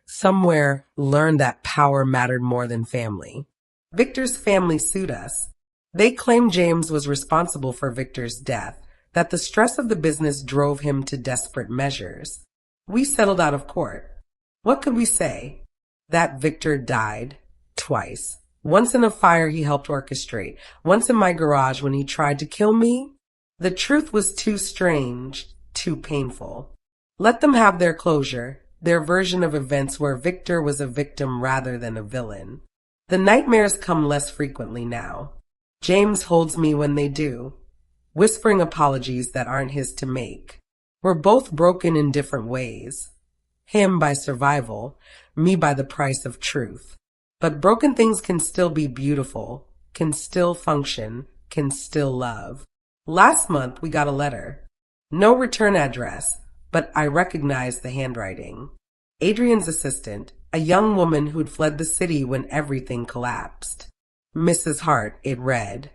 somewhere, learned that power mattered more than family. Victor's family sued us. They claimed James was responsible for Victor's death, that the stress of the business drove him to desperate measures. We settled out of court. What could we say? That Victor died twice. Once in a fire he helped orchestrate, once in my garage when he tried to kill me. The truth was too strange, too painful. Let them have their closure, their version of events where Victor was a victim rather than a villain. The nightmares come less frequently now. James holds me when they do, whispering apologies that aren't his to make. We're both broken in different ways. Him by survival, me by the price of truth. But broken things can still be beautiful, can still function, can still love. Last month we got a letter. No return address, but I recognized the handwriting. Adrian's assistant, a young woman who'd fled the city when everything collapsed. Mrs. Hart, it read.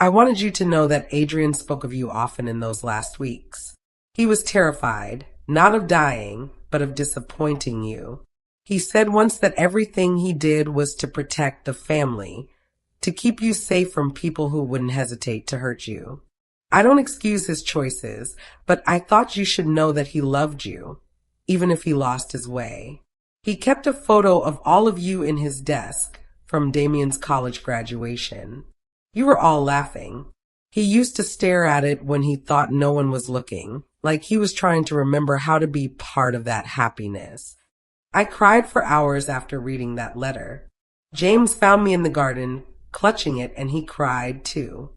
I wanted you to know that Adrian spoke of you often in those last weeks. He was terrified, not of dying, but of disappointing you. He said once that everything he did was to protect the family, to keep you safe from people who wouldn't hesitate to hurt you. I don't excuse his choices, but I thought you should know that he loved you, even if he lost his way. He kept a photo of all of you in his desk from Damien's college graduation. You were all laughing. He used to stare at it when he thought no one was looking, like he was trying to remember how to be part of that happiness. I cried for hours after reading that letter. James found me in the garden, clutching it, and he cried too.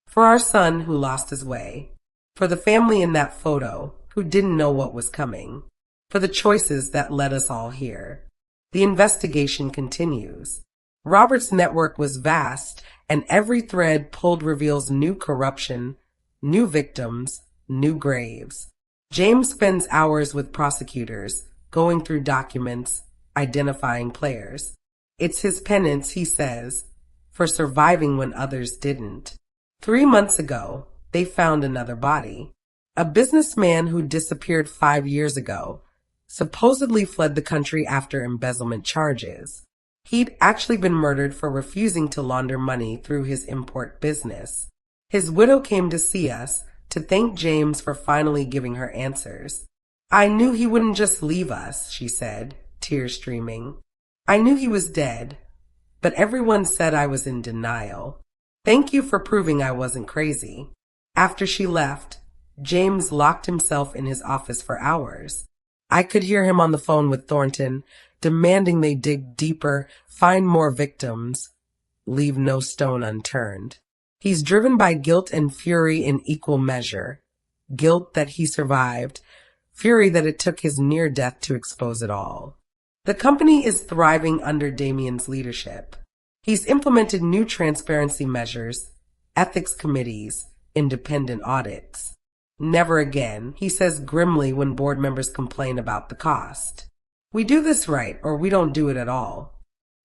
For our son who lost his way. For the family in that photo who didn't know what was coming. For the choices that led us all here. The investigation continues. Robert's network was vast, and every thread pulled reveals new corruption, new victims, new graves. James spends hours with prosecutors, going through documents, identifying players. It's his penance, he says, for surviving when others didn't. 3 months ago, they found another body. A businessman who disappeared 5 years ago, supposedly fled the country after embezzlement charges. He'd actually been murdered for refusing to launder money through his import business. His widow came to see us to thank James for finally giving her answers. "I knew he wouldn't just leave us," she said, tears streaming. "I knew he was dead, but everyone said I was in denial. Thank you for proving I wasn't crazy." After she left, James locked himself in his office for hours. I could hear him on the phone with Thornton, demanding they dig deeper, find more victims, leave no stone unturned. He's driven by guilt and fury in equal measure. Guilt that he survived, fury that it took his near death to expose it all. The company is thriving under Damien's leadership. He's implemented new transparency measures, ethics committees, independent audits. "Never again," he says grimly when board members complain about the cost. "We do this right, or we don't do it at all."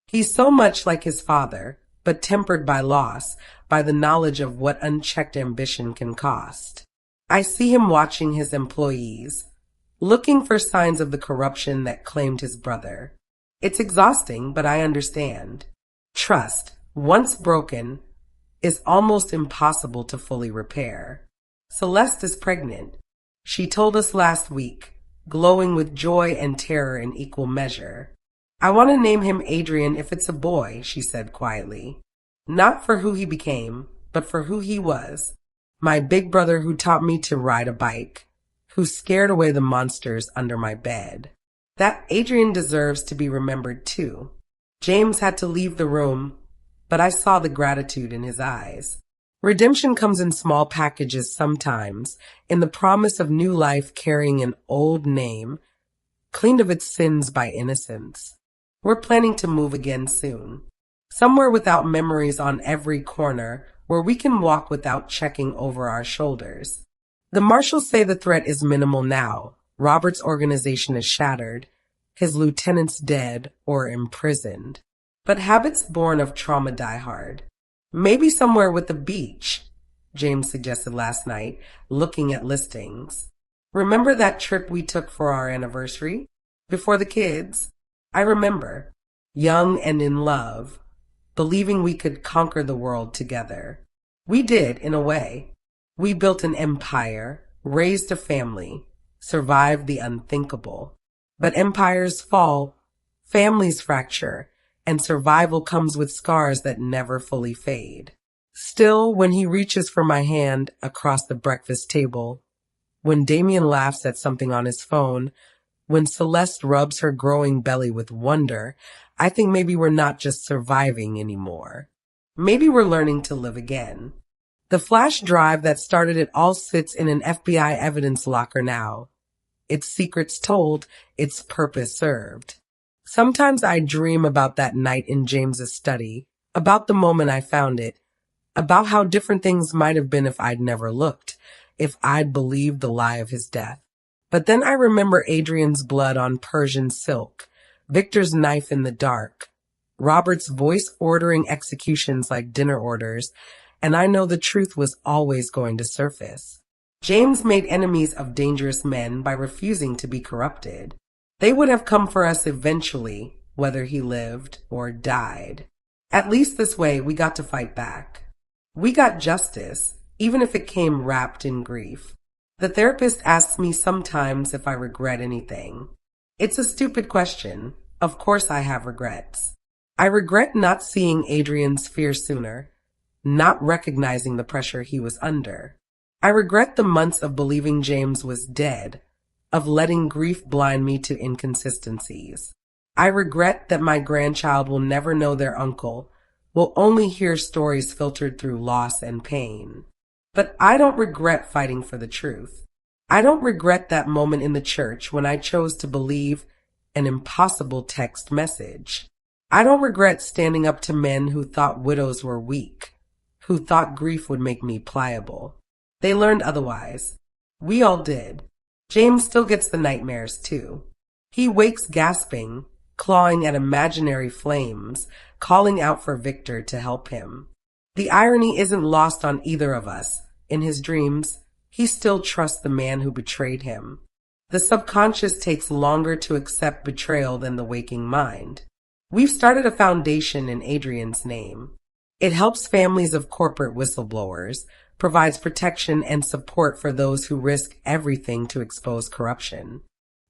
He's so much like his father, but tempered by loss, by the knowledge of what unchecked ambition can cost. I see him watching his employees, looking for signs of the corruption that claimed his brother. It's exhausting, but I understand. Trust, once broken, is almost impossible to fully repair. Celeste is pregnant. She told us last week, glowing with joy and terror in equal measure. "I want to name him Adrian if it's a boy," she said quietly. "Not for who he became, but for who he was. My big brother who taught me to ride a bike, who scared away the monsters under my bed. That Adrian deserves to be remembered too." James had to leave the room, but I saw the gratitude in his eyes. Redemption comes in small packages sometimes, in the promise of new life carrying an old name, cleaned of its sins by innocence. We're planning to move again soon. Somewhere without memories on every corner, where we can walk without checking over our shoulders. The marshals say the threat is minimal now. Robert's organization is shattered, his lieutenants dead or imprisoned. But habits born of trauma die hard. "Maybe somewhere with a beach," James suggested last night, looking at listings. "Remember that trip we took for our anniversary? Before the kids?" I remember, young and in love, believing we could conquer the world together. We did, in a way. We built an empire, raised a family, survived the unthinkable. But empires fall, families fracture, and survival comes with scars that never fully fade. Still, when he reaches for my hand across the breakfast table, when Damien laughs at something on his phone, when Celeste rubs her growing belly with wonder, I think maybe we're not just surviving anymore. Maybe we're learning to live again. The flash drive that started it all sits in an FBI evidence locker now. Its secrets told, its purpose served. Sometimes I dream about that night in James's study, about the moment I found it, about how different things might have been if I'd never looked, if I'd believed the lie of his death. But then I remember Adrian's blood on Persian silk, Victor's knife in the dark, Robert's voice ordering executions like dinner orders, and I know the truth was always going to surface. James made enemies of dangerous men by refusing to be corrupted. They would have come for us eventually, whether he lived or died. At least this way we got to fight back. We got justice, even if it came wrapped in grief. The therapist asks me sometimes if I regret anything. It's a stupid question. Of course I have regrets. I regret not seeing Adrian's fear sooner, not recognizing the pressure he was under. I regret the months of believing James was dead, of letting grief blind me to inconsistencies. I regret that my grandchild will never know their uncle, will only hear stories filtered through loss and pain. But I don't regret fighting for the truth. I don't regret that moment in the church when I chose to believe an impossible text message. I don't regret standing up to men who thought widows were weak, who thought grief would make me pliable. They learned otherwise. We all did. James still gets the nightmares too. He wakes gasping, clawing at imaginary flames, calling out for Victor to help him. The irony isn't lost on either of us. In his dreams, he still trusts the man who betrayed him. The subconscious takes longer to accept betrayal than the waking mind. We've started a foundation in Adrian's name. It helps families of corporate whistleblowers, provides protection and support for those who risk everything to expose corruption.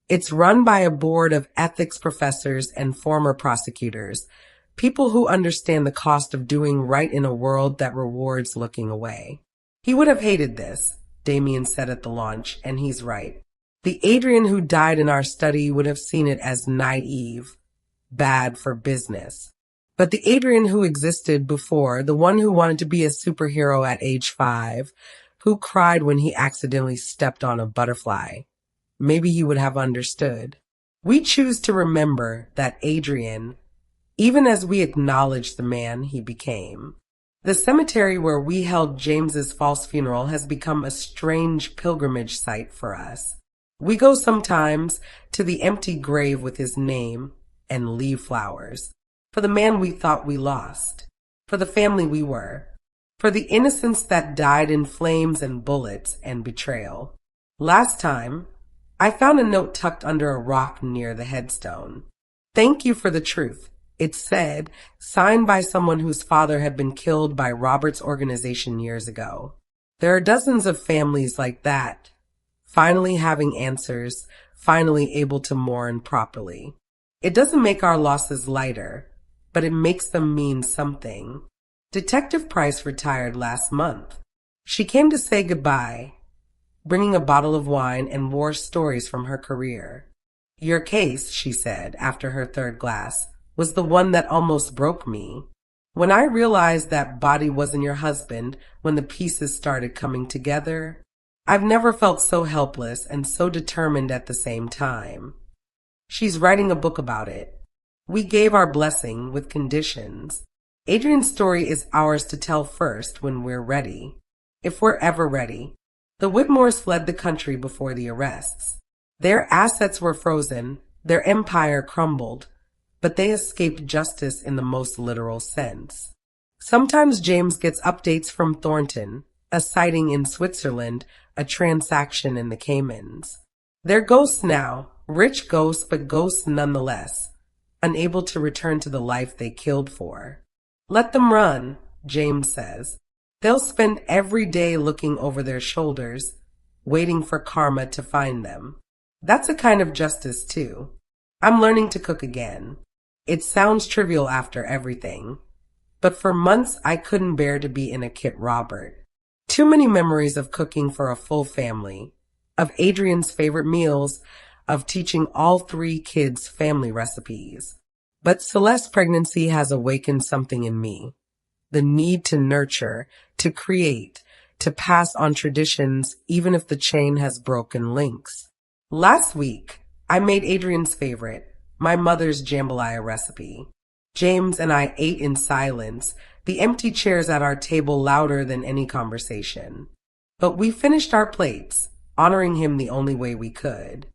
It's run by a board of ethics professors and former prosecutors, people who understand the cost of doing right in a world that rewards looking away. He would have hated this, Damien said at the launch, and he's right. The Adrian who died in our study would have seen it as naive, bad for business. But the Adrian who existed before, the one who wanted to be a superhero at age 5, who cried when he accidentally stepped on a butterfly, maybe he would have understood. We choose to remember that Adrian, even as we acknowledge the man he became. The cemetery where we held James's false funeral has become a strange pilgrimage site for us. We go sometimes to the empty grave with his name and leave flowers. For the man we thought we lost. For the family we were. For the innocence that died in flames and bullets and betrayal. Last time, I found a note tucked under a rock near the headstone. Thank you for the truth. It said, signed by someone whose father had been killed by Robert's organization years ago. There are dozens of families like that, finally having answers, finally able to mourn properly. It doesn't make our losses lighter, but it makes them mean something. Detective Price retired last month. She came to say goodbye, bringing a bottle of wine and war stories from her career. Your case, she said after her third glass, was the one that almost broke me. When I realized that body wasn't your husband, when the pieces started coming together, I've never felt so helpless and so determined at the same time. She's writing a book about it. We gave our blessing with conditions. Adrian's story is ours to tell first when we're ready. If we're ever ready. The Whitmores fled the country before the arrests. Their assets were frozen, their empire crumbled, but they escaped justice in the most literal sense. Sometimes James gets updates from Thornton, a sighting in Switzerland, a transaction in the Caymans. They're ghosts now, rich ghosts, but ghosts nonetheless, unable to return to the life they killed for. Let them run, James says. They'll spend every day looking over their shoulders, waiting for karma to find them. That's a kind of justice, too. I'm learning to cook again. It sounds trivial after everything, but for months I couldn't bear to be in a Kit Robert. Too many memories of cooking for a full family, of Adrian's favorite meals, of teaching all 3 kids family recipes. But Celeste's pregnancy has awakened something in me. The need to nurture, to create, to pass on traditions even if the chain has broken links. Last week, I made Adrian's favorite, my mother's jambalaya recipe. James and I ate in silence, the empty chairs at our table louder than any conversation. But we finished our plates, honoring him the only way we could.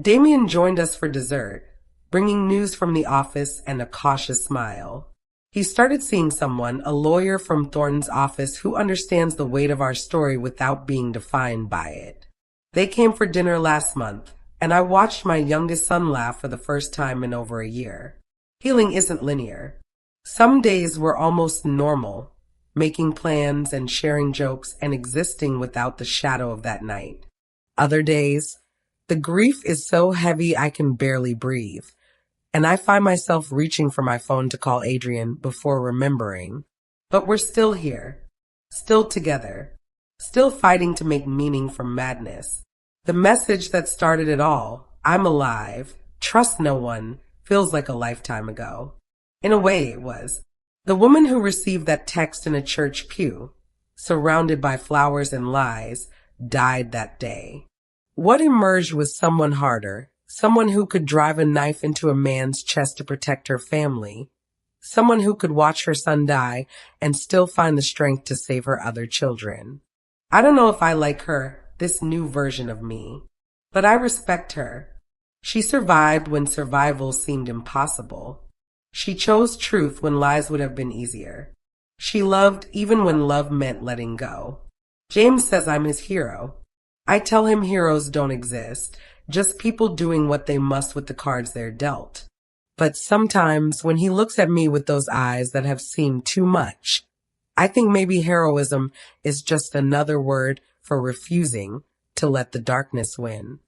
Damien joined us for dessert, bringing news from the office and a cautious smile. He started seeing someone, a lawyer from Thornton's office who understands the weight of our story without being defined by it. They came for dinner last month, and I watched my youngest son laugh for the first time in over a year. Healing isn't linear. Some days were almost normal, making plans and sharing jokes and existing without the shadow of that night. Other days, the grief is so heavy I can barely breathe, and I find myself reaching for my phone to call Adrian before remembering. But we're still here, still together, still fighting to make meaning from madness. The message that started it all, I'm alive, trust no one, feels like a lifetime ago. In a way it was. The woman who received that text in a church pew, surrounded by flowers and lies, died that day. What emerged was someone harder, someone who could drive a knife into a man's chest to protect her family, someone who could watch her son die and still find the strength to save her other children. I don't know if I like her, this new version of me, but I respect her. She survived when survival seemed impossible. She chose truth when lies would have been easier. She loved even when love meant letting go. James says I'm his hero. I tell him heroes don't exist. just people doing what they must with the cards they're dealt. But sometimes when he looks at me with those eyes that have seen too much, I think maybe heroism is just another word for refusing to let the darkness win.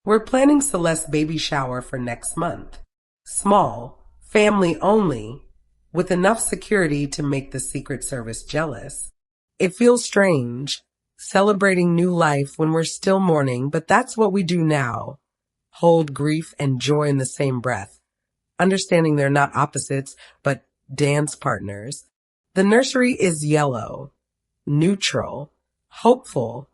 We're planning Celeste's baby shower for next month. Small, family only, with enough security to make the Secret Service jealous. It feels strange, celebrating new life when we're still mourning, but that's what we do now. Hold grief and joy in the same breath, understanding they're not opposites, but dance partners. The nursery is yellow, neutral, hopeful,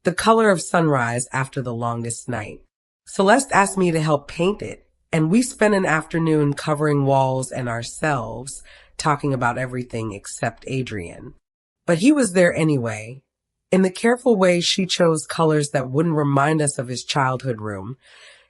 the color of sunrise after the longest night. Celeste asked me to help paint it, and we spent an afternoon covering walls and ourselves, talking about everything except Adrian. But he was there anyway. In the careful way she chose colors that wouldn't remind us of his childhood room,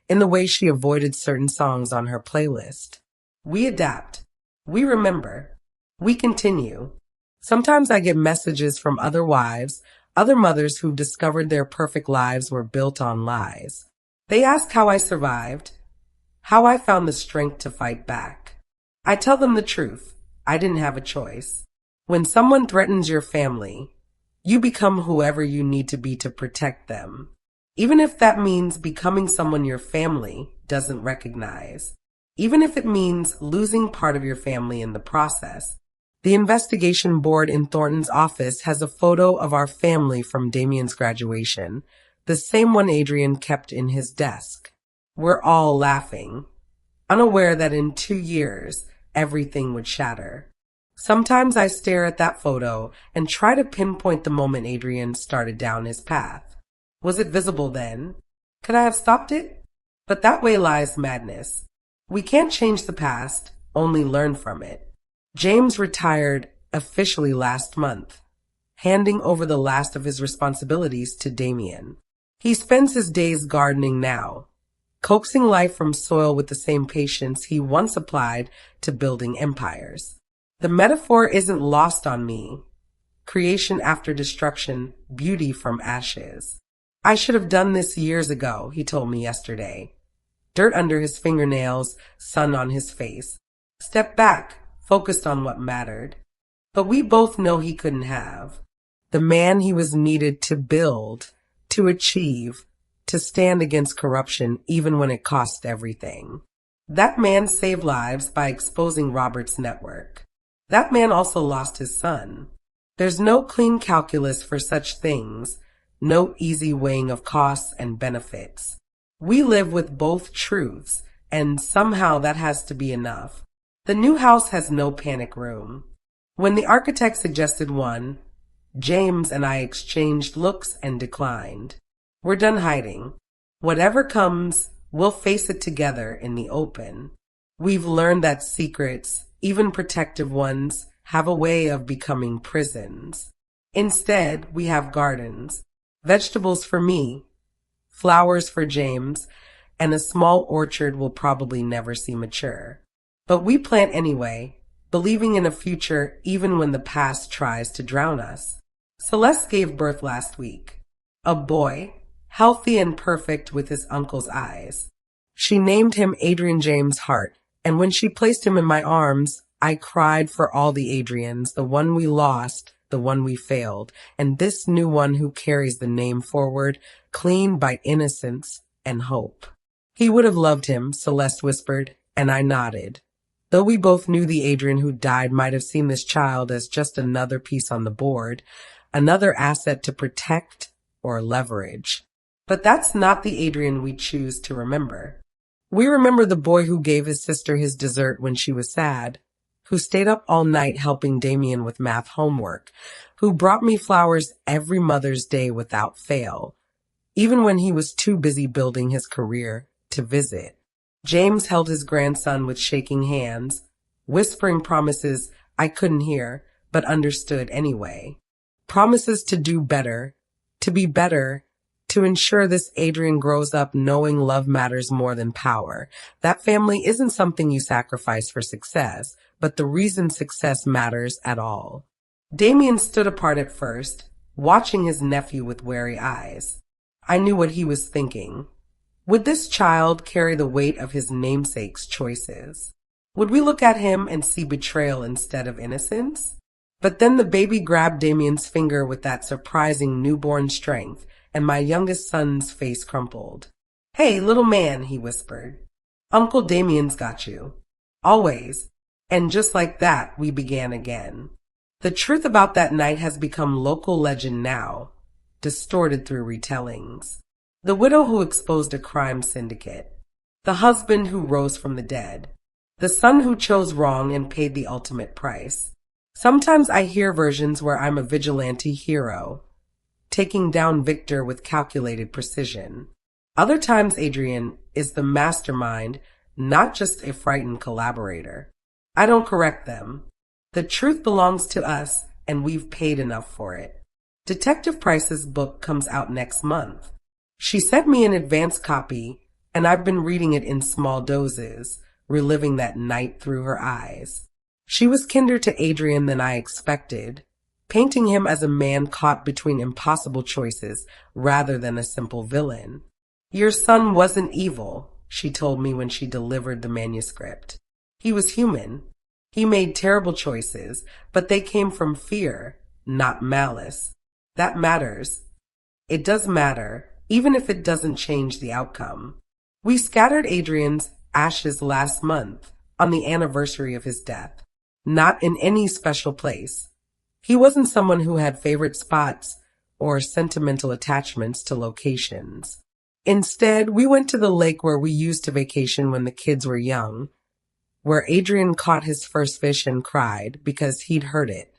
in the way she avoided certain songs on her playlist. We adapt. We remember. We continue. Sometimes I get messages from other wives, other mothers who've discovered their perfect lives were built on lies. They ask how I survived, how I found the strength to fight back. I tell them the truth. I didn't have a choice. When someone threatens your family, you become whoever you need to be to protect them, even if that means becoming someone your family doesn't recognize, even if it means losing part of your family in the process. The investigation board in Thornton's office has a photo of our family from Damien's graduation, the same one Adrian kept in his desk. We're all laughing, unaware that in 2 years, everything would shatter. Sometimes I stare at that photo and try to pinpoint the moment Adrian started down his path. Was it visible then? Could I have stopped it? But that way lies madness. We can't change the past, only learn from it. James retired officially last month, handing over the last of his responsibilities to Damien. He spends his days gardening now, coaxing life from soil with the same patience he once applied to building empires. The metaphor isn't lost on me. Creation after destruction, beauty from ashes. I should have done this years ago, he told me yesterday. Dirt under his fingernails, sun on his face. Step back, focused on what mattered. But we both know he couldn't have. The man he was needed to build, to achieve, to stand against corruption even when it cost everything. That man saved lives by exposing Robert's network. That man also lost his son. There's no clean calculus for such things, no easy weighing of costs and benefits. We live with both truths, and somehow that has to be enough. The new house has no panic room. When the architect suggested one, James and I exchanged looks and declined. We're done hiding. Whatever comes, we'll face it together in the open. We've learned that secrets, even protective ones, have a way of becoming prisons. Instead, we have gardens, vegetables for me, flowers for James, and a small orchard we'll probably never see mature. But we plant anyway, believing in a future even when the past tries to drown us. Celeste gave birth last week. A boy, healthy and perfect with his uncle's eyes. She named him Adrian James Hart, and when she placed him in my arms, I cried for all the Adrians, the one we lost, the one we failed, and this new one who carries the name forward, clean by innocence and hope. He would have loved him, Celeste whispered, and I nodded. Though we both knew the Adrian who died might have seen this child as just another piece on the board, another asset to protect or leverage. But that's not the Adrian we choose to remember. We remember the boy who gave his sister his dessert when she was sad, who stayed up all night helping Damien with math homework, who brought me flowers every Mother's Day without fail, even when he was too busy building his career to visit. James held his grandson with shaking hands, whispering promises I couldn't hear, but understood anyway. Promises to do better, to be better, to ensure this Adrian grows up knowing love matters more than power. That family isn't something you sacrifice for success, but the reason success matters at all. Damien stood apart at first, watching his nephew with wary eyes. I knew what he was thinking. Would this child carry the weight of his namesake's choices? Would we look at him and see betrayal instead of innocence? But then the baby grabbed Damien's finger with that surprising newborn strength, and my youngest son's face crumpled. "Hey, little man," he whispered. "Uncle Damien's got you. Always." And just like that, we began again. The truth about that night has become local legend now, distorted through retellings. The widow who exposed a crime syndicate. The husband who rose from the dead. The son who chose wrong and paid the ultimate price. Sometimes I hear versions where I'm a vigilante hero, taking down Victor with calculated precision. Other times Adrian is the mastermind, not just a frightened collaborator. I don't correct them. The truth belongs to us, and we've paid enough for it. Detective Price's book comes out next month. She sent me an advance copy, and I've been reading it in small doses, reliving that night through her eyes. She was kinder to Adrian than I expected, painting him as a man caught between impossible choices rather than a simple villain. "Your son wasn't evil," she told me when she delivered the manuscript. "He was human. He made terrible choices, but they came from fear, not malice. That matters. It does matter, even if it doesn't change the outcome." We scattered Adrian's ashes last month, on the anniversary of his death. Not in any special place. He wasn't someone who had favorite spots or sentimental attachments to locations. Instead, we went to the lake where we used to vacation when the kids were young, where Adrian caught his first fish and cried because he'd heard it.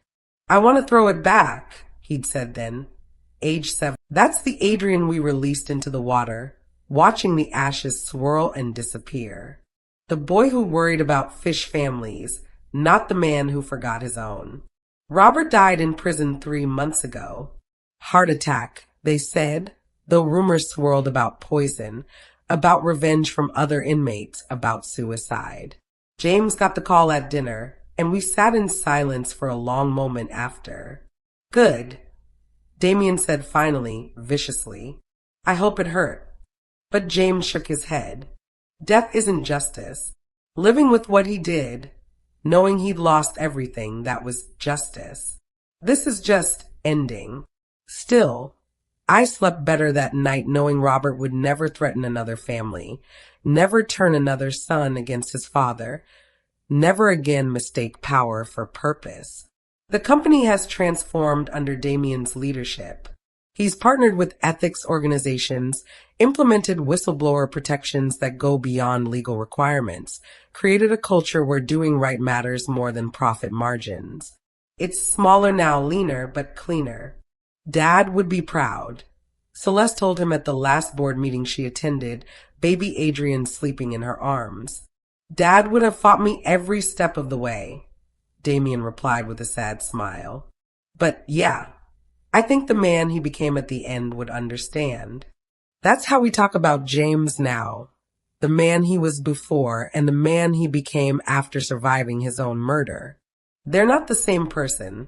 "I want to throw it back," he'd said then. Age 7. That's the Adrian we released into the water, watching the ashes swirl and disappear. The boy who worried about fish families, not the man who forgot his own. Robert died in prison 3 months ago. Heart attack, they said, though rumors swirled about poison, about revenge from other inmates, about suicide. James got the call at dinner, and we sat in silence for a long moment after. "Good," Damien said finally, viciously. "I hope it hurt." But James shook his head. Death isn't justice. Living with what he did, knowing he'd lost everything, that was justice. This is just ending. Still, I slept better that night knowing Robert would never threaten another family, never turn another son against his father, never again mistake power for purpose. The company has transformed under Damien's leadership. He's partnered with ethics organizations, implemented whistleblower protections that go beyond legal requirements, created a culture where doing right matters more than profit margins. It's smaller now, leaner, but cleaner. Dad would be proud. Celeste told him at the last board meeting she attended, baby Adrian sleeping in her arms. "Dad would have fought me every step of the way," Damien replied with a sad smile. "But yeah, I think the man he became at the end would understand." That's how we talk about James now. The man he was before and the man he became after surviving his own murder. They're not the same person,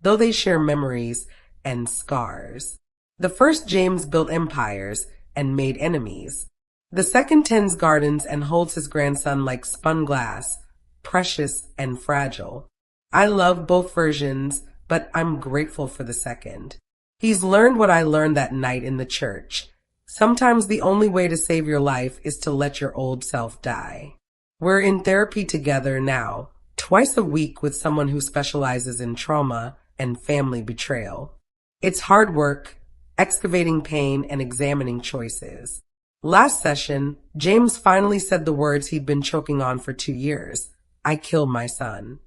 though they share memories and scars. The first James built empires and made enemies. The second tends gardens and holds his grandson like spun glass, precious and fragile. I love both versions, but I'm grateful for the second. He's learned what I learned that night in the church. Sometimes the only way to save your life is to let your old self die. We're in therapy together now, twice a week with someone who specializes in trauma and family betrayal. It's hard work, excavating pain and examining choices. Last session, James finally said the words he'd been choking on for 2 years. "I killed my son."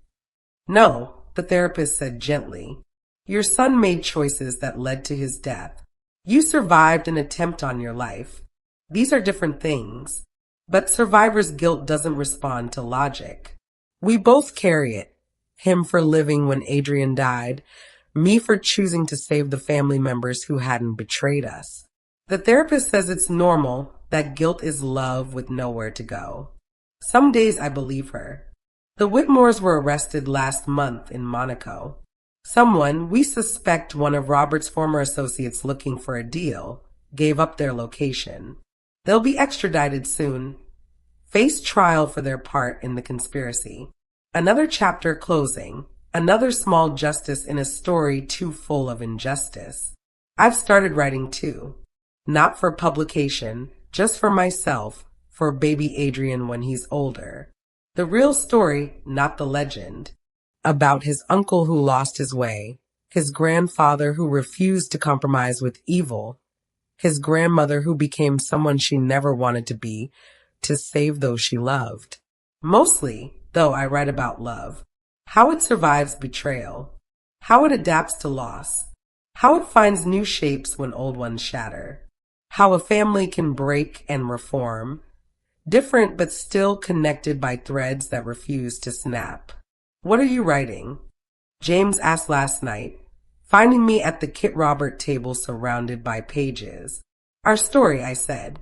"No," the therapist said gently. "Your son made choices that led to his death. You survived an attempt on your life. These are different things. But survivor's guilt doesn't respond to logic. We both carry it. Him for living when Adrian died, me for choosing to save the family members who hadn't betrayed us." The therapist says it's normal, that guilt is love with nowhere to go. Some days I believe her. The Whitmores were arrested last month in Monaco. Someone, we suspect one of Robert's former associates looking for a deal, gave up their location. They'll be extradited soon, face trial for their part in the conspiracy. Another chapter closing, another small justice in a story too full of injustice. I've started writing too. Not for publication, just for myself, for baby Adrian when he's older. The real story, not the legend. About his uncle who lost his way, his grandfather who refused to compromise with evil, his grandmother who became someone she never wanted to be to save those she loved. Mostly, though, I write about love, how it survives betrayal, how it adapts to loss, how it finds new shapes when old ones shatter, how a family can break and reform, different but still connected by threads that refuse to snap. What are you writing? James asked last night, finding me at the Kit Robert table surrounded by pages. Our story, I said.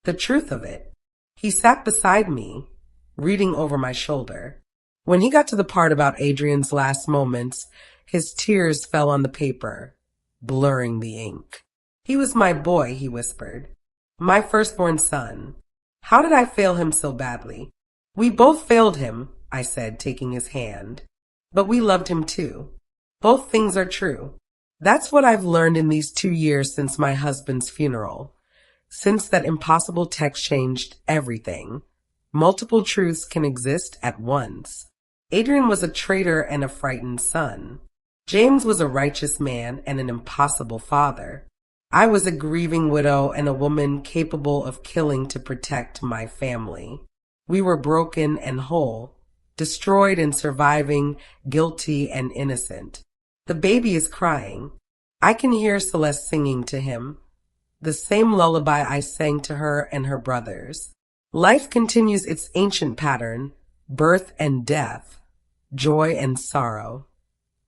The truth of it. He sat beside me, reading over my shoulder. When he got to the part about Adrian's last moments, his tears fell on the paper, blurring the ink. He was my boy, he whispered. My firstborn son. How did I fail him so badly? We both failed him, I said, taking his hand. But we loved him too. Both things are true. That's what I've learned in these 2 years since my husband's funeral. Since that impossible text changed everything. Multiple truths can exist at once. Adrian was a traitor and a frightened son. James was a righteous man and an impossible father. I was a grieving widow and a woman capable of killing to protect my family. We were broken and whole, destroyed and surviving, guilty and innocent. The baby is crying. I can hear Celeste singing to him, the same lullaby I sang to her and her brothers. Life continues its ancient pattern, birth and death, joy and sorrow,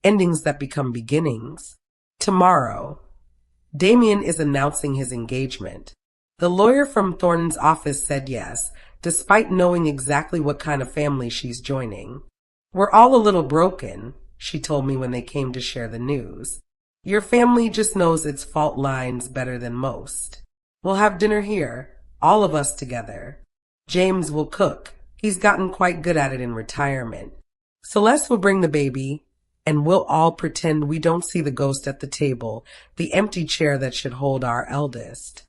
endings that become beginnings. Tomorrow, Damien is announcing his engagement. The lawyer from Thornton's office said yes, despite knowing exactly what kind of family she's joining. We're all a little broken, she told me when they came to share the news. Your family just knows its fault lines better than most. We'll have dinner here, all of us together. James will cook. He's gotten quite good at it in retirement. Celeste will bring the baby, and we'll all pretend we don't see the ghost at the table, the empty chair that should hold our eldest.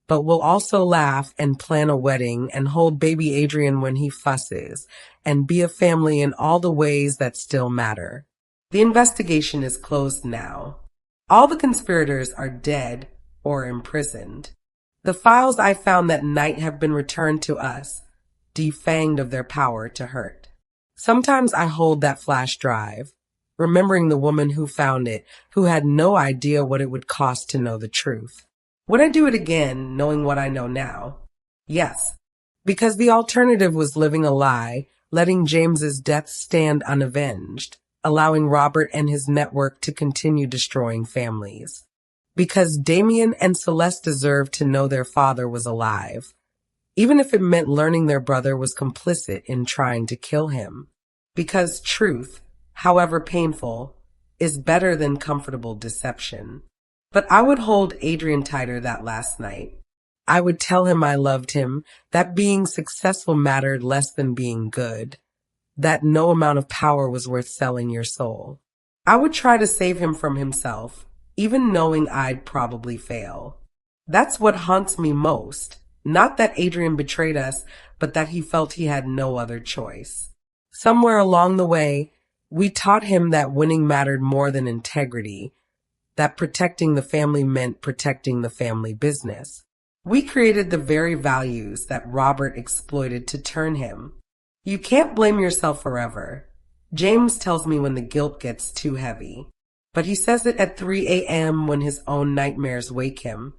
But we'll also laugh and plan a wedding and hold baby Adrian when he fusses, and be a family in all the ways that still matter. The investigation is closed now. All the conspirators are dead or imprisoned. The files I found that night have been returned to us, defanged of their power to hurt. Sometimes I hold that flash drive, remembering the woman who found it, who had no idea what it would cost to know the truth. Would I do it again, knowing what I know now? Yes, because the alternative was living a lie, letting James's death stand unavenged, allowing Robert and his network to continue destroying families. Because Damien and Celeste deserved to know their father was alive, even if it meant learning their brother was complicit in trying to kill him. Because truth, however painful, is better than comfortable deception. But I would hold Adrian tighter that last night. I would tell him I loved him, that being successful mattered less than being good, that no amount of power was worth selling your soul. I would try to save him from himself, even knowing I'd probably fail. That's what haunts me most. Not that Adrian betrayed us, but that he felt he had no other choice. Somewhere along the way, we taught him that winning mattered more than integrity, that protecting the family meant protecting the family business. We created the very values that Robert exploited to turn him. You can't blame yourself forever. James tells me when the guilt gets too heavy, but he says it at 3 a.m. when his own nightmares wake him.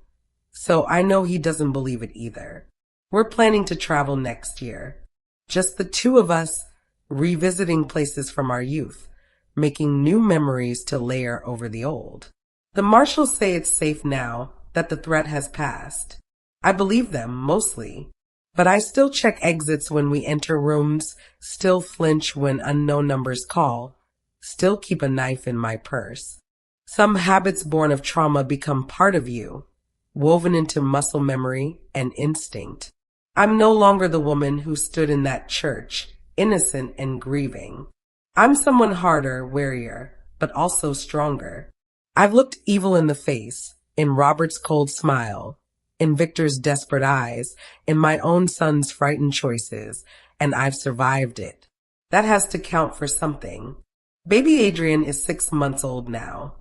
So I know he doesn't believe it either. We're planning to travel next year. Just the two of us, revisiting places from our youth, making new memories to layer over the old. The marshals say it's safe now, that the threat has passed. I believe them, mostly. But I still check exits when we enter rooms, still flinch when unknown numbers call, still keep a knife in my purse. Some habits born of trauma become part of you. woven into muscle memory and instinct. I'm no longer the woman who stood in that church, innocent and grieving. I'm someone harder, warier, but also stronger. I've looked evil in the face, in Robert's cold smile, in Victor's desperate eyes, in my own son's frightened choices, and I've survived it. That has to count for something. Baby Adrian is 6 months old now.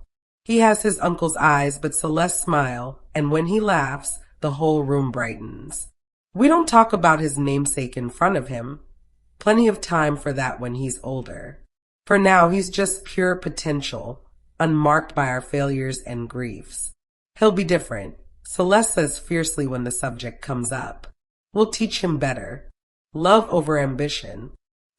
He has his uncle's eyes but Celeste's smile, and when he laughs, the whole room brightens. We don't talk about his namesake in front of him. Plenty of time for that when he's older. For now, he's just pure potential, unmarked by our failures and griefs. He'll be different. Celeste says fiercely when the subject comes up. We'll teach him better. Love over ambition.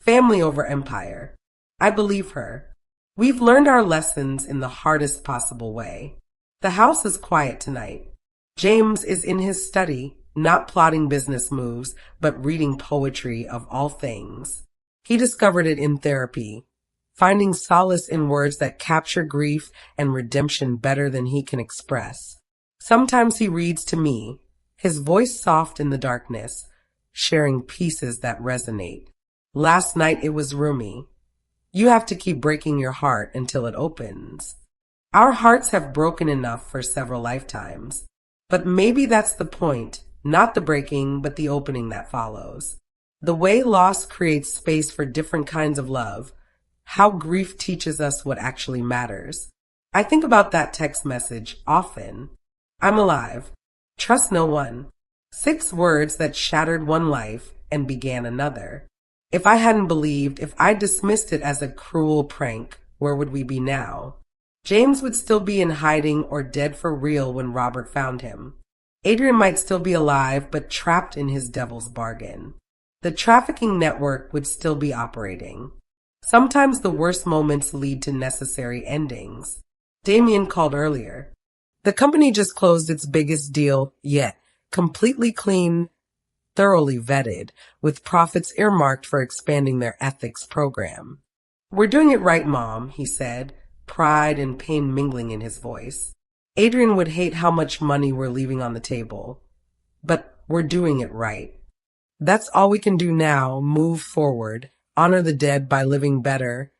Family over empire. I believe her. We've learned our lessons in the hardest possible way. The house is quiet tonight. James is in his study, not plotting business moves, but reading poetry of all things. He discovered it in therapy, finding solace in words that capture grief and redemption better than he can express. Sometimes he reads to me, his voice soft in the darkness, sharing pieces that resonate. Last night it was Rumi. You have to keep breaking your heart until it opens. Our hearts have broken enough for several lifetimes. But maybe that's the point, not the breaking, but the opening that follows. The way loss creates space for different kinds of love, how grief teaches us what actually matters. I think about that text message often. I'm alive. Trust no one. 6 words that shattered one life and began another. If I hadn't believed, if I dismissed it as a cruel prank, where would we be now? James would still be in hiding or dead for real when Robert found him. Adrian might still be alive, but trapped in his devil's bargain. The trafficking network would still be operating. Sometimes the worst moments lead to necessary endings. Damien called earlier. The company just closed its biggest deal yet, completely clean, thoroughly vetted, with profits earmarked for expanding their ethics program. We're doing it right, Mom, he said, pride and pain mingling in his voice. Adrian would hate how much money we're leaving on the table, but we're doing it right. That's all we can do now, move forward, honor the dead by living better,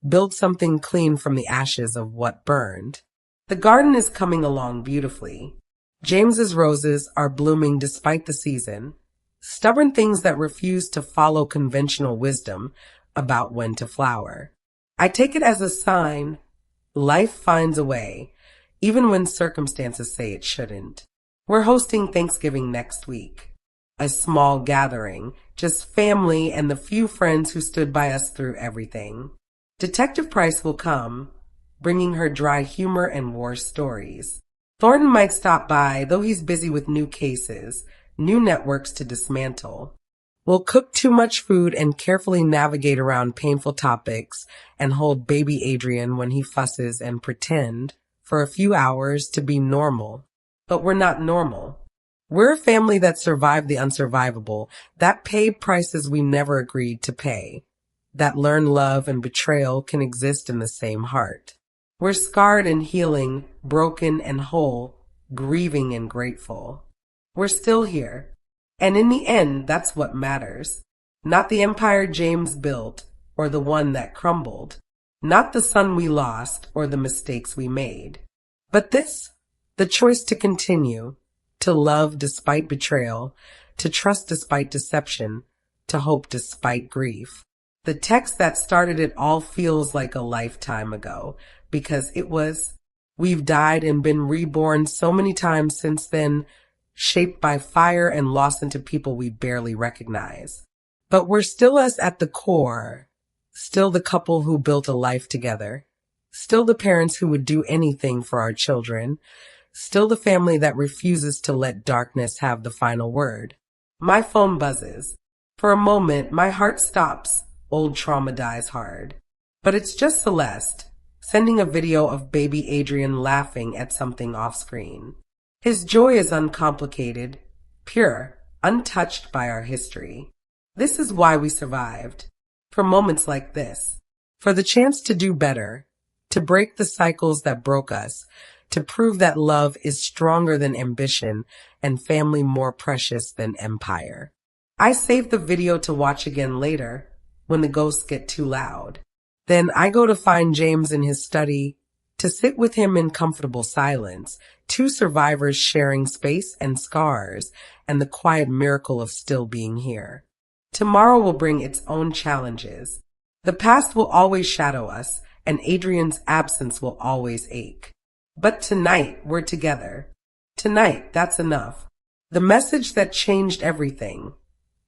build something clean from the ashes of what burned. The garden is coming along beautifully. James's roses are blooming despite the season, stubborn things that refuse to follow conventional wisdom about when to flower. I take it as a sign life finds a way, even when circumstances say it shouldn't. We're hosting Thanksgiving next week. A small gathering, just family and the few friends who stood by us through everything. Detective Price will come, bringing her dry humor and war stories. Thornton might stop by, though he's busy with new cases, new networks to dismantle. We'll cook too much food and carefully navigate around painful topics and hold baby Adrian when he fusses and pretend, for a few hours, to be normal. But we're not normal. We're a family that survived the unsurvivable, that paid prices we never agreed to pay, that learned love and betrayal can exist in the same heart. We're scarred and healing, broken and whole, grieving and grateful. We're still here. And in the end, that's what matters. Not the empire James built, or the one that crumbled. Not the son we lost, or the mistakes we made. But this, the choice to continue, to love despite betrayal, to trust despite deception, to hope despite grief. The text that started it all feels like a lifetime ago, because it was. We've died and been reborn so many times since then, shaped by fire and lost into people we barely recognize. But we're still us at the core, still the couple who built a life together, still the parents who would do anything for our children, still the family that refuses to let darkness have the final word. My phone buzzes. For a moment, my heart stops. Old trauma dies hard. But it's just Celeste, sending a video of baby Adrian laughing at something off screen. His joy is uncomplicated, pure, untouched by our history. This is why we survived. For moments like this. For the chance to do better, to break the cycles that broke us, to prove that love is stronger than ambition and family more precious than empire. I saved the video to watch again later when the ghosts get too loud. Then I go to find James in his study to sit with him in comfortable silence, two survivors sharing space and scars and the quiet miracle of still being here. Tomorrow will bring its own challenges. The past will always shadow us, and Adrian's absence will always ache. But tonight, we're together. Tonight, that's enough. The message that changed everything,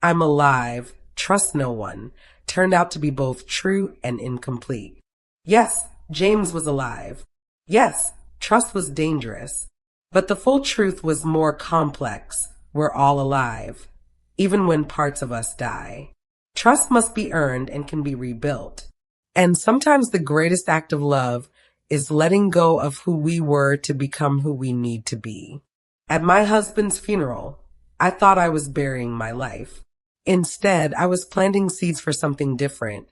I'm alive, trust no one, turned out to be both true and incomplete. Yes, James was alive. Yes, trust was dangerous. But the full truth was more complex. We're all alive, even when parts of us die. Trust must be earned and can be rebuilt. And sometimes the greatest act of love is letting go of who we were to become who we need to be. At my husband's funeral, I thought I was burying my life. Instead, I was planting seeds for something different,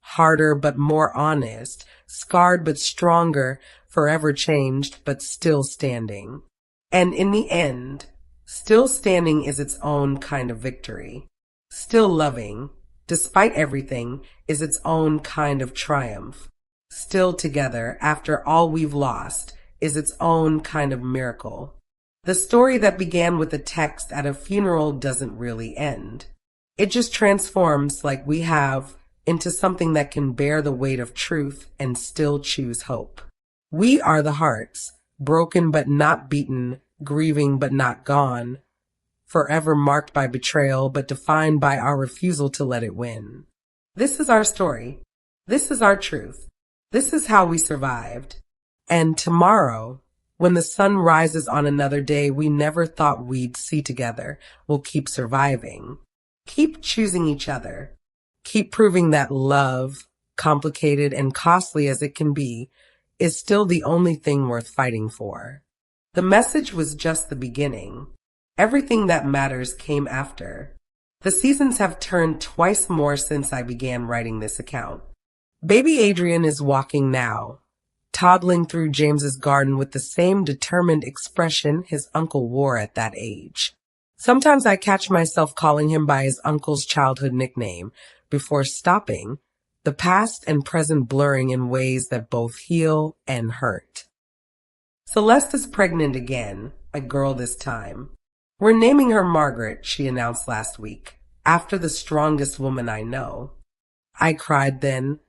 harder but more honest, scarred but stronger, forever changed but still standing. And in the end, still standing is its own kind of victory. Still loving, despite everything, is its own kind of triumph. Still together, after all we've lost, is its own kind of miracle. The story that began with a text at a funeral doesn't really end. It just transforms, like we have, into something that can bear the weight of truth and still choose hope. We are the hearts, broken but not beaten, grieving but not gone, forever marked by betrayal but defined by our refusal to let it win. This is our story. This is our truth. This is how we survived. And tomorrow, when the sun rises on another day we never thought we'd see together, we'll keep surviving. Keep choosing each other. Keep proving that love, complicated and costly as it can be, is still the only thing worth fighting for. The message was just the beginning. Everything that matters came after. The seasons have turned twice more since I began writing this account. Baby Adrian is walking now, toddling through James's garden with the same determined expression his uncle wore at that age. Sometimes I catch myself calling him by his uncle's childhood nickname before stopping, the past and present blurring in ways that both heal and hurt. Celeste is pregnant again, a girl this time. We're naming her Margaret, she announced last week, after the strongest woman I know. I cried then,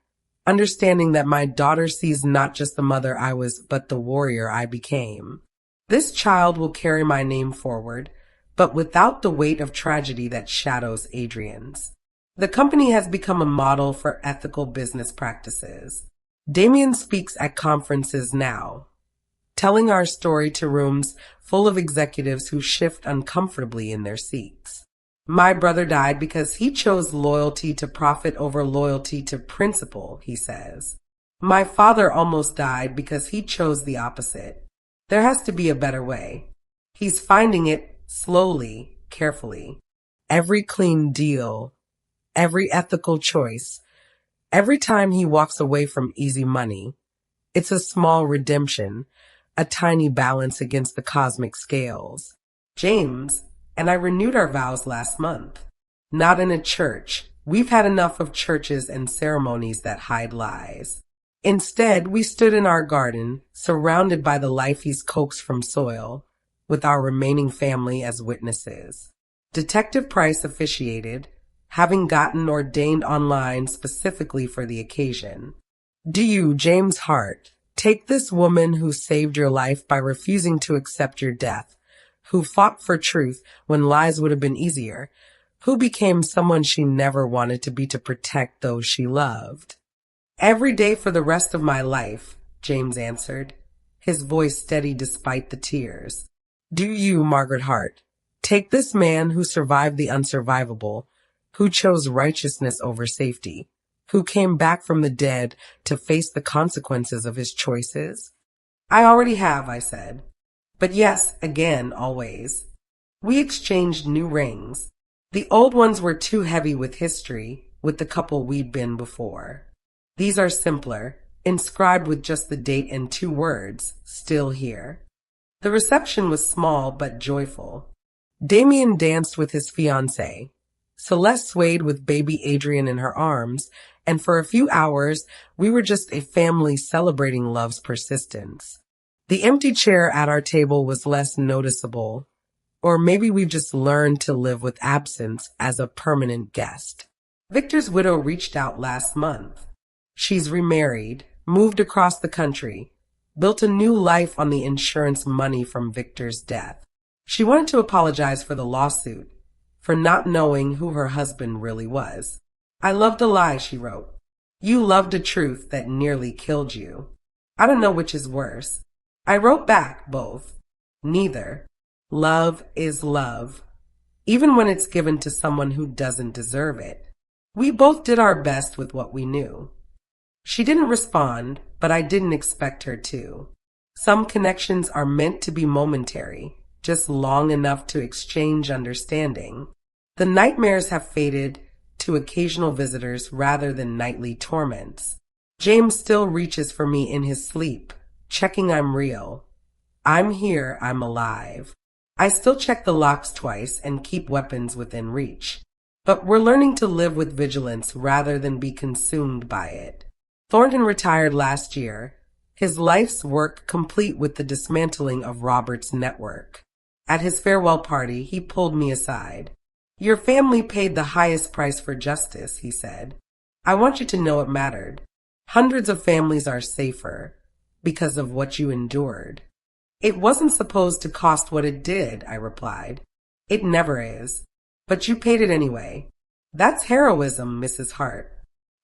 understanding that my daughter sees not just the mother I was, but the warrior I became. This child will carry my name forward, but without the weight of tragedy that shadows Adrian's. The company has become a model for ethical business practices. Damien speaks at conferences now, telling our story to rooms full of executives who shift uncomfortably in their seats. My brother died because he chose loyalty to profit over loyalty to principle, he says. My father almost died because he chose the opposite. There has to be a better way. He's finding it slowly, carefully. Every clean deal, every ethical choice, every time he walks away from easy money, it's a small redemption, a tiny balance against the cosmic scales. James and I renewed our vows last month. Not in a church. We've had enough of churches and ceremonies that hide lies. Instead, we stood in our garden, surrounded by the life he's coaxed from soil, with our remaining family as witnesses. Detective Price officiated, having gotten ordained online specifically for the occasion. Do you, James Hart, take this woman who saved your life by refusing to accept your death, who fought for truth when lies would have been easier, who became someone she never wanted to be to protect those she loved? Every day for the rest of my life, James answered, his voice steady despite the tears. Do you, Margaret Hart, take this man who survived the unsurvivable, who chose righteousness over safety, who came back from the dead to face the consequences of his choices? I already have, I said. But yes, again, always. We exchanged new rings. The old ones were too heavy with history, with the couple we'd been before. These are simpler, inscribed with just the date and 2 words, "Still here." The reception was small but joyful. Damien danced with his fiancée. Celeste swayed with baby Adrian in her arms, and for a few hours, we were just a family celebrating love's persistence. The empty chair at our table was less noticeable, or maybe we've just learned to live with absence as a permanent guest. Victor's widow reached out last month. She's remarried, moved across the country, built a new life on the insurance money from Victor's death. She wanted to apologize for the lawsuit, for not knowing who her husband really was. "I loved a lie," she wrote. "You loved a truth that nearly killed you. I don't know which is worse." I wrote back, "Both. Neither. Love is love, even when it's given to someone who doesn't deserve it. We both did our best with what we knew." She didn't respond, but I didn't expect her to. Some connections are meant to be momentary, just long enough to exchange understanding. The nightmares have faded to occasional visitors rather than nightly torments. James still reaches for me in his sleep, checking I'm real. I'm here, I'm alive. I still check the locks twice and keep weapons within reach. But we're learning to live with vigilance rather than be consumed by it. Thornton retired last year, his life's work complete with the dismantling of Robert's network. At his farewell party, he pulled me aside. "Your family paid the highest price for justice," he said. "I want you to know it mattered. Hundreds of families are safer because of what you endured." "It wasn't supposed to cost what it did," I replied. "It never is. But you paid it anyway. That's heroism, Mrs. Hart.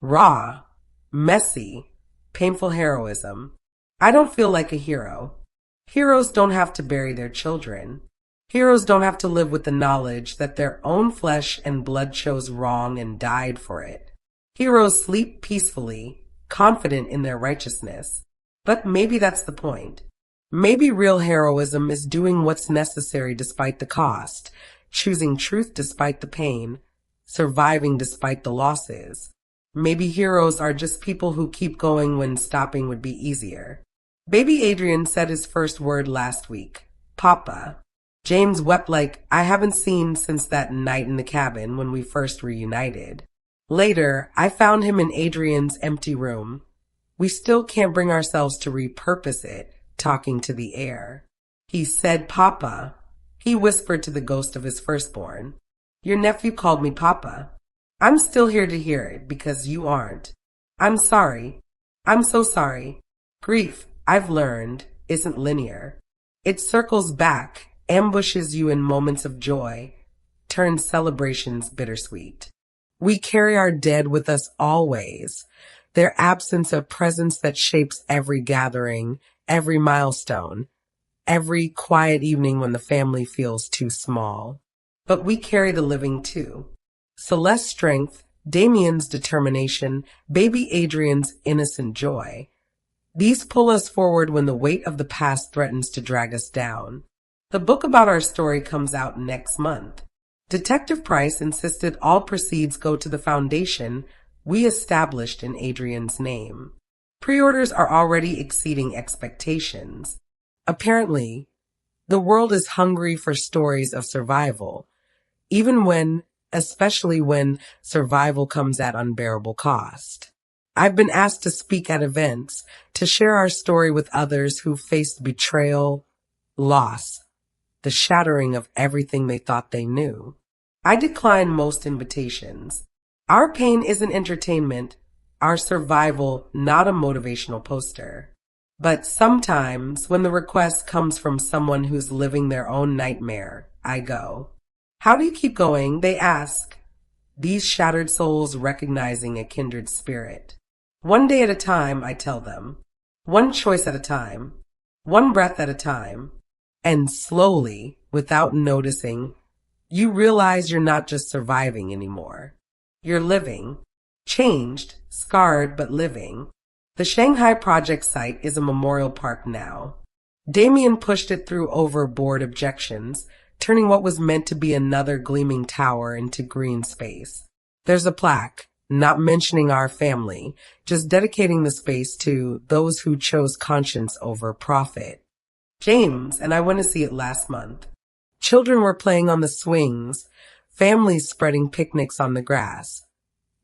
Raw, messy, painful heroism. I don't feel like a hero. Heroes don't have to bury their children. Heroes don't have to live with the knowledge that their own flesh and blood chose wrong and died for it. Heroes sleep peacefully, confident in their righteousness. But maybe that's the point. Maybe real heroism is doing what's necessary despite the cost, choosing truth despite the pain, surviving despite the losses. Maybe heroes are just people who keep going when stopping would be easier. Baby Adrian said his first word last week, "Papa." James wept like I haven't seen since that night in the cabin when we first reunited. Later, I found him in Adrian's empty room. We still can't bring ourselves to repurpose it, talking to the air. He said, "Papa." He whispered to the ghost of his firstborn. "Your nephew called me Papa. I'm still here to hear it because you aren't. I'm sorry. I'm so sorry. Grief, I've learned, isn't linear. It circles back, ambushes you in moments of joy, turns celebrations bittersweet. We carry our dead with us always, their absence of presence that shapes every gathering, every milestone, every quiet evening when the family feels too small. But we carry the living too. Celeste's strength, Damien's determination, baby Adrian's innocent joy. These pull us forward when the weight of the past threatens to drag us down. The book about our story comes out next month. Detective Price insisted all proceeds go to the foundation we established in Adrian's name. Pre-orders are already exceeding expectations. Apparently, the world is hungry for stories of survival, especially when survival comes at unbearable cost. I've been asked to speak at events, to share our story with others who faced betrayal, loss, the shattering of everything they thought they knew. I decline most invitations. Our pain isn't entertainment, our survival not a motivational poster. But sometimes, when the request comes from someone who's living their own nightmare, I go. "How do you keep going?" they ask. These shattered souls recognizing a kindred spirit. One day at a time, I tell them. One choice at a time. One breath at a time. And slowly, without noticing, you realize you're not just surviving anymore. You're living. Changed, scarred, but living. The Shanghai Project site is a memorial park now. Damien pushed it through overboard objections, turning what was meant to be another gleaming tower into green space. There's a plaque, not mentioning our family, just dedicating the space to those who chose conscience over profit. James and I went to see it last month. Children were playing on the swings, families spreading picnics on the grass,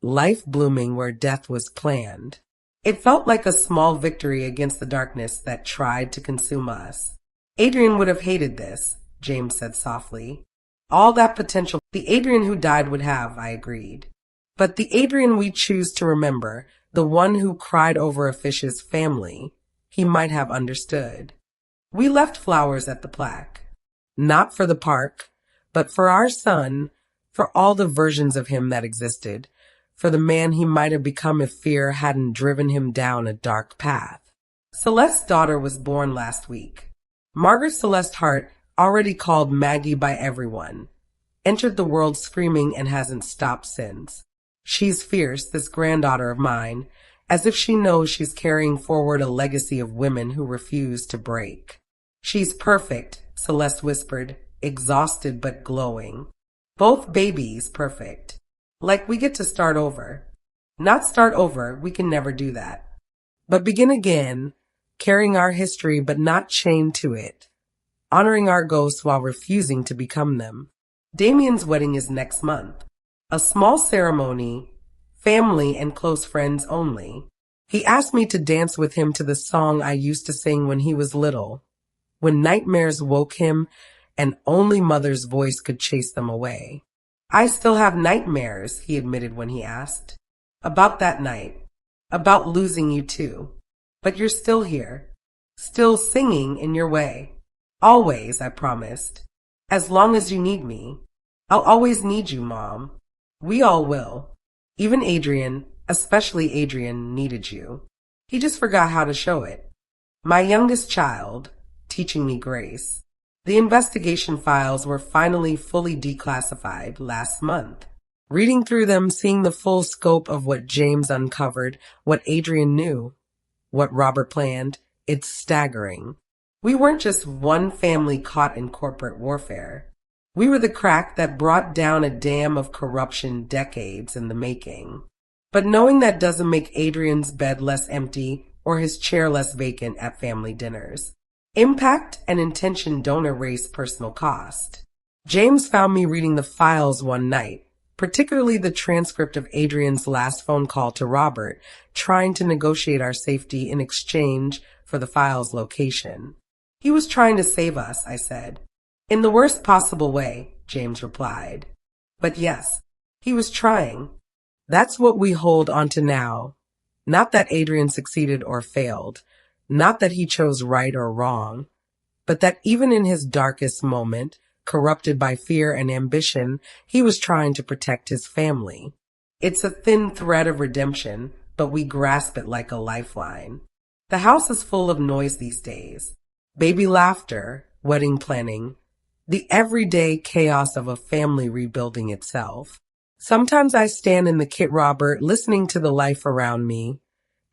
life blooming where death was planned. It felt like a small victory against the darkness that tried to consume us. Adrian would have hated this, James said softly. All that potential the Adrian who died would have, I agreed. But the Adrian we choose to remember, the one who cried over a fish's family, he might have understood. We left flowers at the plaque. Not for the park, but for our son, for all the versions of him that existed, for the man he might have become if fear hadn't driven him down a dark path. Celeste's daughter was born last week. Margaret Celeste Hart, already called Maggie by everyone, entered the world screaming and hasn't stopped since. She's fierce, this granddaughter of mine, as if she knows she's carrying forward a legacy of women who refuse to break. She's perfect, Celeste whispered, exhausted but glowing. Both babies perfect. Like we get to start over. Not start over, we can never do that. But begin again, carrying our history but not chained to it. Honoring our ghosts while refusing to become them. Damien's wedding is next month. A small ceremony, family and close friends only. He asked me to dance with him to the song I used to sing when he was little, when nightmares woke him and only mother's voice could chase them away. I still have nightmares, he admitted when he asked. About that night. About losing you too. But you're still here. Still singing in your way. Always, I promised. As long as you need me. I'll always need you, Mom. We all will. Even Adrian, especially Adrian, needed you. He just forgot how to show it. My youngest child, teaching me grace. The investigation files were finally fully declassified last month. Reading through them, seeing the full scope of what James uncovered, what Adrian knew, what Robert planned, it's staggering. We weren't just one family caught in corporate warfare. We were the crack that brought down a dam of corruption decades in the making. But knowing that doesn't make Adrian's bed less empty or his chair less vacant at family dinners. Impact and intention don't erase personal cost. James found me reading the files one night, particularly the transcript of Adrian's last phone call to Robert, trying to negotiate our safety in exchange for the file's location. He was trying to save us, I said. In the worst possible way, James replied. But yes, he was trying. That's what we hold onto now. Not that Adrian succeeded or failed. Not that he chose right or wrong. But that even in his darkest moment, corrupted by fear and ambition, he was trying to protect his family. It's a thin thread of redemption, but we grasp it like a lifeline. The house is full of noise these days. Baby laughter, wedding planning, the everyday chaos of a family rebuilding itself. Sometimes I stand in the Kit Robert listening to the life around me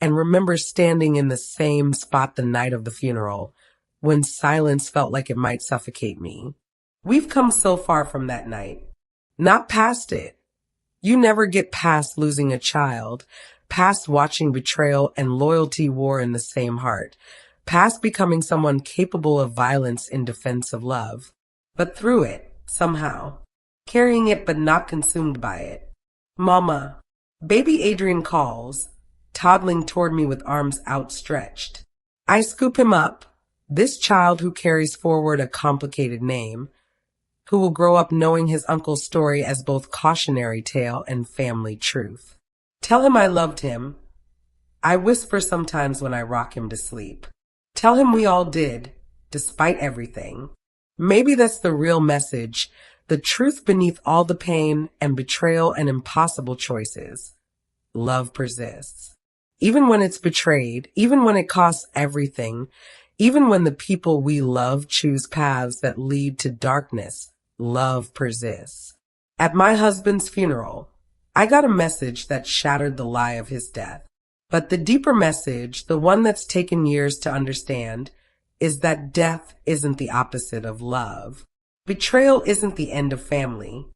and remember standing in the same spot the night of the funeral when silence felt like it might suffocate me. We've come so far from that night. Not past it. You never get past losing a child, past watching betrayal and loyalty war in the same heart, past becoming someone capable of violence in defense of love. But through it, somehow, carrying it but not consumed by it. Mama, baby Adrian calls, toddling toward me with arms outstretched. I scoop him up, this child who carries forward a complicated name, who will grow up knowing his uncle's story as both cautionary tale and family truth. Tell him I loved him. I whisper sometimes when I rock him to sleep. Tell him we all did, despite everything. Maybe that's the real message, the truth beneath all the pain and betrayal and impossible choices. Love persists. Even when it's betrayed, even when it costs everything, even when the people we love choose paths that lead to darkness, love persists. At my husband's funeral, I got a message that shattered the lie of his death. But the deeper message, the one that's taken years to understand, is that death isn't the opposite of love. Betrayal isn't the end of family.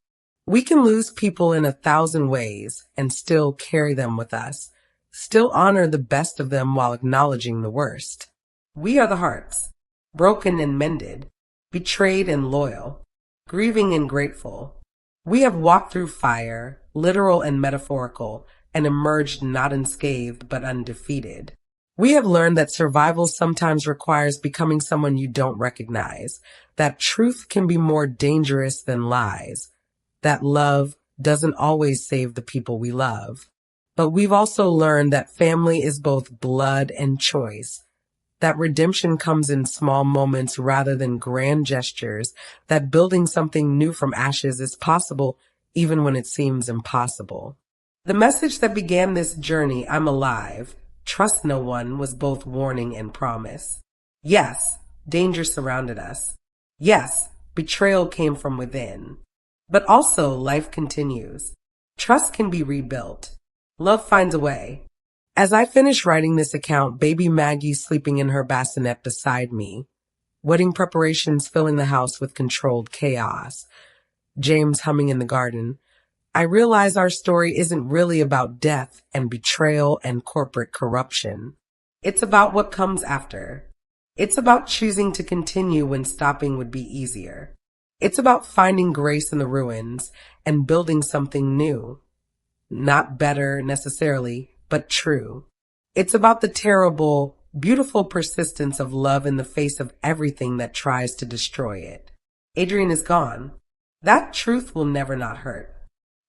We can lose people in 1,000 ways and still carry them with us, still honor the best of them while acknowledging the worst. We are the hearts, broken and mended, betrayed and loyal, grieving and grateful. We have walked through fire, literal and metaphorical, and emerged not unscathed but undefeated. We have learned that survival sometimes requires becoming someone you don't recognize, that truth can be more dangerous than lies, that love doesn't always save the people we love. But we've also learned that family is both blood and choice, that redemption comes in small moments rather than grand gestures, that building something new from ashes is possible even when it seems impossible. The message that began this journey, I'm alive, trust no one, was both warning and promise. Yes, danger surrounded us. Yes, betrayal came from within. But also, life continues. Trust can be rebuilt. Love finds a way. As I finish writing this account, baby Maggie sleeping in her bassinet beside me, wedding preparations filling the house with controlled chaos, James humming in the garden, I realize our story isn't really about death and betrayal and corporate corruption. It's about what comes after. It's about choosing to continue when stopping would be easier. It's about finding grace in the ruins and building something new. Not better necessarily, but true. It's about the terrible, beautiful persistence of love in the face of everything that tries to destroy it. Adrian is gone. That truth will never not hurt.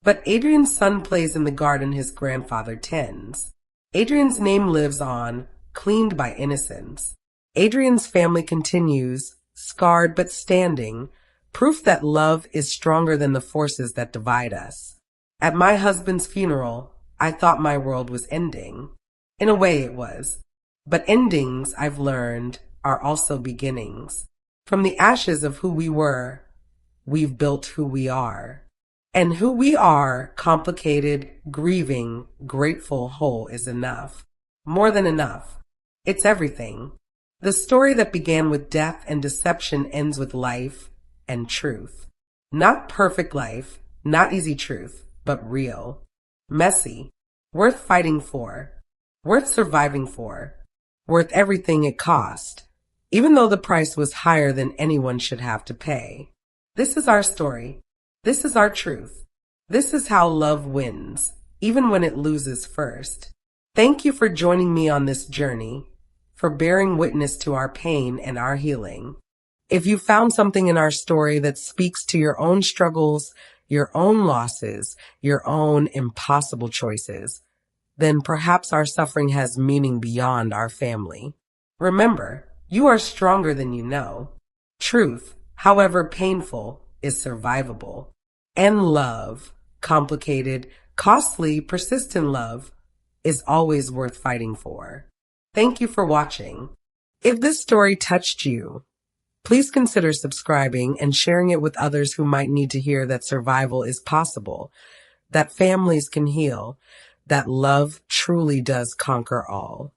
But Adrian's son plays in the garden his grandfather tends. Adrian's name lives on, cleaned by innocence. Adrian's family continues, scarred but standing, proof that love is stronger than the forces that divide us. At my husband's funeral, I thought my world was ending. In a way it was. But endings, I've learned, are also beginnings. From the ashes of who we were, we've built who we are. And who we are, complicated, grieving, grateful, whole, is enough. More than enough. It's everything. The story that began with death and deception ends with life and truth. Not perfect life, not easy truth, but real. Messy. Worth fighting for. Worth surviving for. Worth everything it cost, even though the price was higher than anyone should have to pay. This is our story. This is our truth. This is how love wins, even when it loses first. Thank you for joining me on this journey, for bearing witness to our pain and our healing. If you found something in our story that speaks to your own struggles, your own losses, your own impossible choices, then perhaps our suffering has meaning beyond our family. Remember, you are stronger than you know. Truth, however painful, is survivable. And love, complicated, costly, persistent love, is always worth fighting for. Thank you for watching. If this story touched you, please consider subscribing and sharing it with others who might need to hear that survival is possible, that families can heal, that love truly does conquer all.